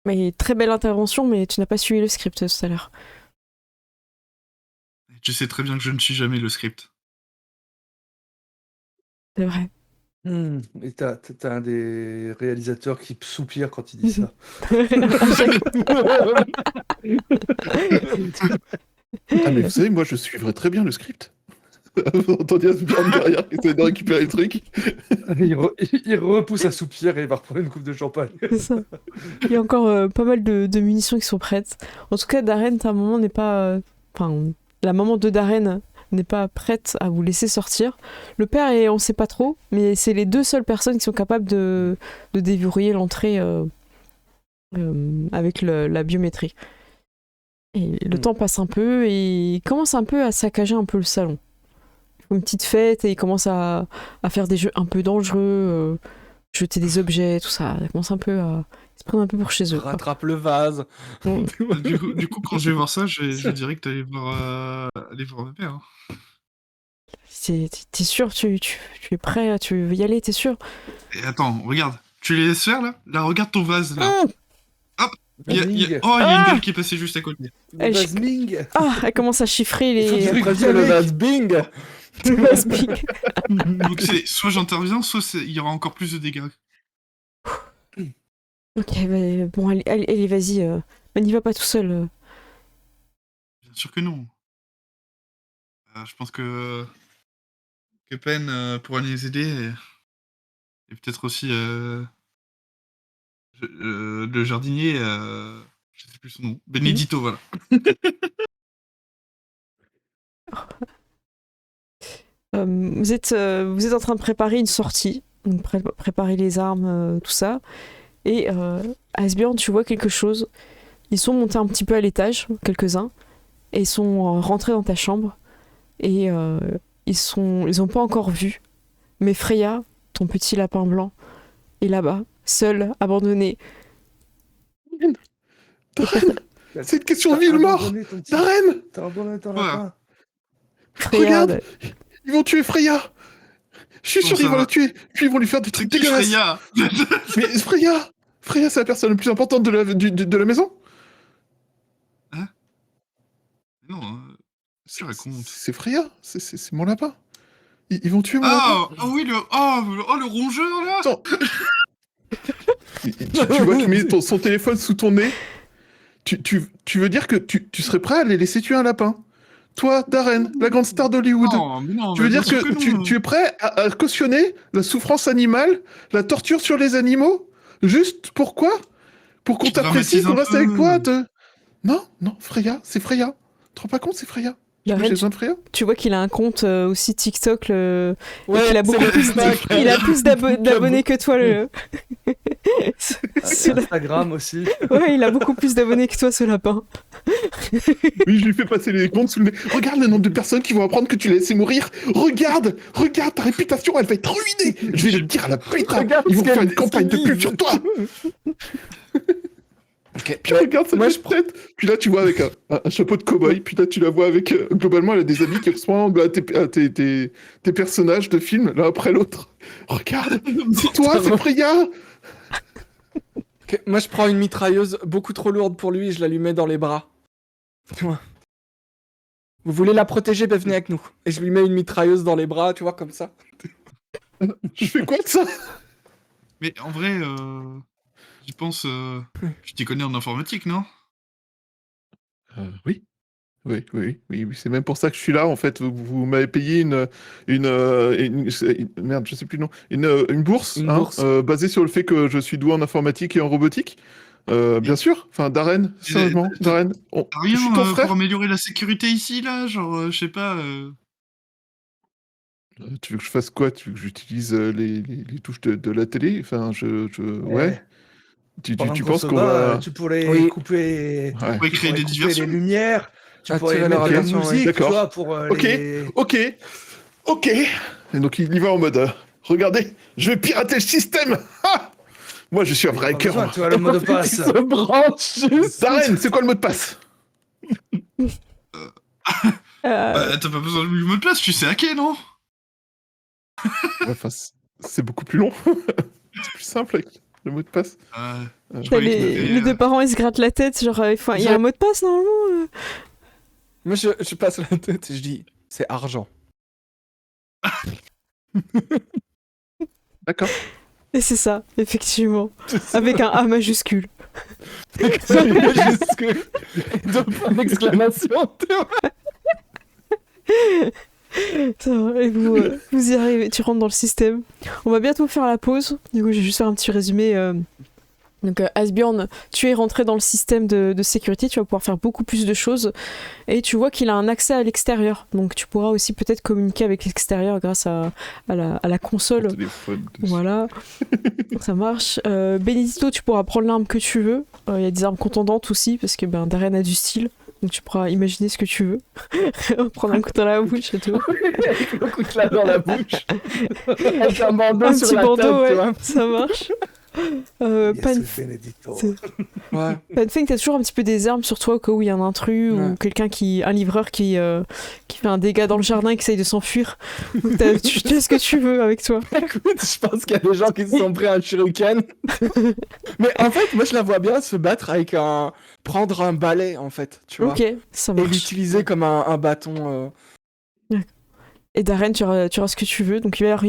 Mais très belle intervention, mais tu n'as pas suivi le script tout à l'heure. Tu sais très bien que je ne suis jamais le script. C'est vrai. Et t'as un des réalisateurs qui soupire quand il dit ça. Ah, mais vous savez, moi, je suivrais très bien le script. Vous entendiez Asbjorn derrière qui essaie de récupérer le truc. Il repousse un soupir et il va reprendre une coupe de champagne. C'est ça. Il y a encore pas mal de munitions qui sont prêtes. En tout cas, Darren, ta maman n'est pas. Enfin, la maman de Darren n'est pas prête à vous laisser sortir. Le père, on sait pas trop, mais c'est les deux seules personnes qui sont capables de déverrouiller l'entrée avec la biométrie. Et le temps passe un peu et il commence un peu à saccager un peu le salon. Il faut une petite fête et il commence à faire des jeux un peu dangereux, jeter des objets, tout ça. Il commence un peu à se prendre un peu pour chez eux. quoi. Rattrape le vase. Bon, Du coup, quand je vais voir ça, je dirais que t'allais voir ma mère. Hein. t'es sûr, tu es prêt, tu veux y aller, t'es sûr? Et attends, regarde. Tu les laisses faire, là? Là, regarde ton vase, là. Hop! Oh, il y a une Ah gueule qui est passée juste à côté. Le Elle- vase Ming. Ah, elle commence à chiffrer Il faut les... que Après, c'est le vase Bing. Donc c'est soit j'interviens, soit il y aura encore plus de dégâts. Ok, bah, bon, allez, vas-y. Mais n'y va pas tout seul. Bien sûr que non. Je pense que Pen pourra les aider et peut-être aussi le jardinier, je sais plus son nom, Benedito, voilà. Vous êtes en train de préparer une sortie, donc préparer les armes, tout ça. Et Asbjorn, tu vois quelque chose. Ils sont montés un petit peu à l'étage, quelques-uns, et ils sont rentrés dans ta chambre. Et ils ont pas encore vu. Mais Freya, ton petit lapin blanc, est là-bas, seul, abandonné. Darren, c'est une question de vie ou de mort. Darren, T'as abandonné ton Voilà. lapin. Freya, regarde, ils vont tuer Freya. Je suis Bon, sûr ça qu'ils vont va. la tuer. Puis ils vont lui faire des C'est trucs qui dégueulasses. Freya? Mais Freya, c'est la personne la plus importante de la maison. Non, Non, tu racontes. C'est Freya, c'est mon lapin. Ils vont tuer mon lapin. Ah oui, le rongeur là. Attends. Tu vois qu'il met son téléphone sous ton nez. Tu veux dire que tu serais prêt à les laisser tuer un lapin? Toi, Darren, la grande star d'Hollywood. Non, mais non, Tu veux mais dire bien sûr que non. tu es prêt à cautionner la souffrance animale, la torture sur les animaux? Juste pourquoi? Pour qu'on Tu t'apprécie, dramatises qu'on un reste peu. avec toi Non, Freya, c'est Freya. Tu te rends pas compte, c'est Freya. J'ai Darren, besoin de Freya. tu vois qu'il a un compte aussi TikTok, et Ouais, qu'il a beaucoup c'est le plus snack. il a plus d'abonnés que toi. Instagram aussi. Ouais, il a beaucoup plus d'abonnés que toi, ce lapin. Oui, je lui fais passer les comptes sous le nez. Regarde le nombre de personnes qui vont apprendre que tu l'as laissé mourir. Regarde, ta réputation, elle va être ruinée. Je vais le dire à la péta. Regarde Ils vont ce qu'elle faire une campagne de pub disent. sur toi. Ok, Puis mais regarde sa moi, petite tête. Puis là, tu vois avec un chapeau de cow-boy. Puis là, tu la vois avec... globalement, elle a des habits qui ressemblent à tes personnages de films, l'un après l'autre. Regarde, c'est toi, c'est Freya. Ok, moi, je prends une mitrailleuse beaucoup trop lourde pour lui et je la lui mets dans les bras. Tu vois. Vous voulez la protéger, ben venez avec nous. Et je lui mets une mitrailleuse dans les bras, tu vois, comme ça. Je fais quoi de ça? Mais en vrai, j'y pense. Je t'y connais en informatique, non? Oui. Oui. C'est même pour ça que je suis là, en fait. Vous m'avez payé merde, je sais plus le nom. Une bourse, Une hein, bourse. basée sur le fait que je suis doué en informatique et en robotique. Bien sûr. Enfin, Darren, sérieusement, Darren, T'as je suis ton rien pour frère. améliorer la sécurité ici, là? Genre, je sais pas. Tu veux que je fasse quoi? Tu veux que j'utilise les touches de la télé? Enfin, ouais. Tu Pendant qu'on penses se qu'on bat, va... tu pourrais Oui. couper, Ouais. Pour créer des les diversions. lumières, tu pourrais Attirer leur mettre de la attention, ouais. musique, tu D'accord. vois, pour Ok. les... Ok. Et donc il y va en mode, regardez, je vais pirater le système. Ha. Moi, je suis un Pas vrai besoin, hacker. tu vois le mot de passe. Il se branche juste. Darren, c'est quoi le mot de passe? Bah, t'as pas besoin de mot de passe, tu sais hacker, non? Ouais, enfin, c'est beaucoup plus long. C'est plus simple avec le mot de passe. Je T'as croyais que les deux parents, ils se grattent la tête, genre, il y a un mot de passe, normalement. Moi, je passe la tête et je dis, c'est argent. D'accord. Et c'est ça, effectivement. Avec un A majuscule. Majuscule. Deux points d'exclamation. Ça va, et vous y arrivez, tu rentres dans le système. On va bientôt faire la pause. Du coup, je vais juste faire un petit résumé. Donc, Asbjorn, tu es rentré dans le système de sécurité, tu vas pouvoir faire beaucoup plus de choses. Et tu vois qu'il a un accès à l'extérieur. Donc, tu pourras aussi peut-être communiquer avec l'extérieur grâce à la console. Mon téléphone. Voilà, ça marche. Benedito, tu pourras prendre l'arme que tu veux. Il y a des armes contendantes aussi, parce que Darren a du style. Donc tu pourras imaginer ce que tu veux. Prendre un coup dans la bouche et tout. Avec le coup de clap dans la bouche. Avec un bandeau Un sur petit la bandeau, tête, ouais, tu vois. ça marche. Yes, Benedito. Ouais. Panfeng, t'as toujours un petit peu des armes sur toi au cas où il y a un intrus Ouais. ou un livreur qui fait un dégât dans le jardin et qui essaye de s'enfuir. Donc tu fais ce que tu veux avec toi. Écoute, je pense qu'il y a des gens qui se sont pris un shuriken. Mais en fait, moi je la vois bien se battre avec prendre un balai en fait, tu vois. Ok, ça Et marche. l'utiliser comme un bâton. Et Darren, tu auras ce que tu veux. Donc il va y avoir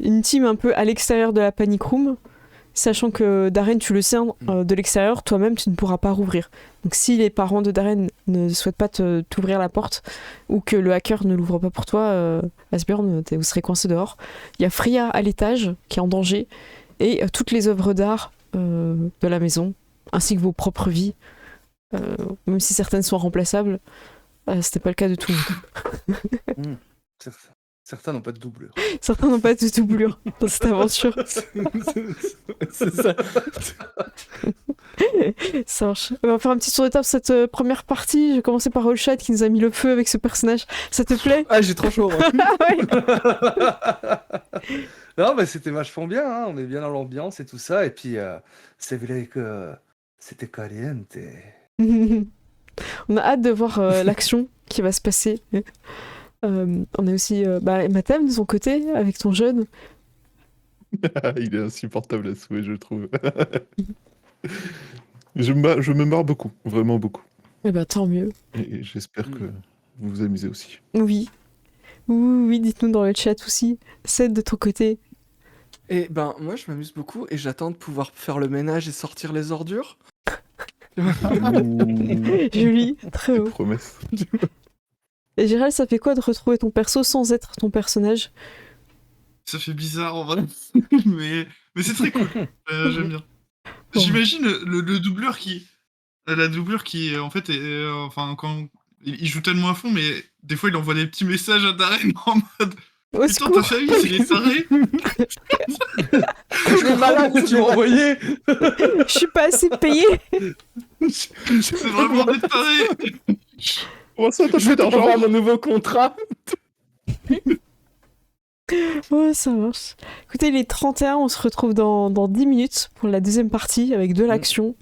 une team un peu à l'extérieur de la panic room, sachant que Darren, tu le sais, de l'extérieur, toi-même, tu ne pourras pas rouvrir. Donc si les parents de Darren ne souhaitent pas t'ouvrir la porte, ou que le hacker ne l'ouvre pas pour toi, Asbjorn, vous serez coincé dehors. Il y a Freya à l'étage, qui est en danger, et toutes les œuvres d'art de la maison, ainsi que vos propres vies, même si certaines sont remplaçables, c'était pas le cas de tout le monde. Certains n'ont pas de doublure. Certains n'ont pas de doublure dans cette aventure. C'est ça. Ça marche. On va faire un petit tour de table cette première partie. Je vais commencer par Allshad qui nous a mis le feu avec ce personnage. Ça te plaît? Ah, j'ai trop chaud. Moi. Non, mais c'était vachement bien, hein. On est bien dans l'ambiance et tout ça. Et puis, c'est vrai que c'était caliente. On a hâte de voir l'action qui va se passer. On a aussi Matham de son côté, avec ton jeune. Il est insupportable à souhait, je trouve. Je me marre beaucoup, vraiment beaucoup. Eh ben, tant mieux. Et j'espère que vous vous amusez aussi. Oui. Oui, dites-nous dans le chat aussi. C'est de ton côté. Et ben, moi, je m'amuse beaucoup et j'attends de pouvoir faire le ménage et sortir les ordures. Julie, très Des haut. promesses. Et Gérald, ça fait quoi de retrouver ton perso sans être ton personnage? Ça fait bizarre en vrai, mais c'est très cool. J'aime bien. Bon. J'imagine le doubleur qui, la doublure qui en fait, enfin quand il joue tellement à fond, mais des fois il envoie des petits messages à Darren en mode Au putain ta secours. famille c'est les tarés. Les malades que tu m'as envoyé. Je suis pas assez payée. C'est vraiment des tarés. Oh, ça t'a Je fait vais d'argent. avoir mon nouveau contrat. Ouais, ça marche. Écoutez, les 31, on se retrouve dans 10 minutes pour la deuxième partie avec de l'action.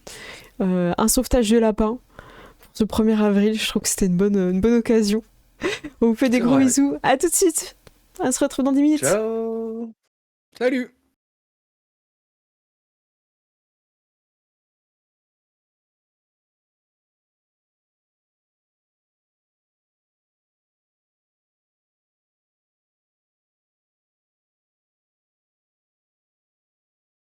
Un sauvetage de lapin. Pour ce 1er avril, je trouve que c'était une bonne occasion. On vous fait des C'est gros vrai. bisous. À tout de suite. On se retrouve dans 10 minutes. Ciao. Salut.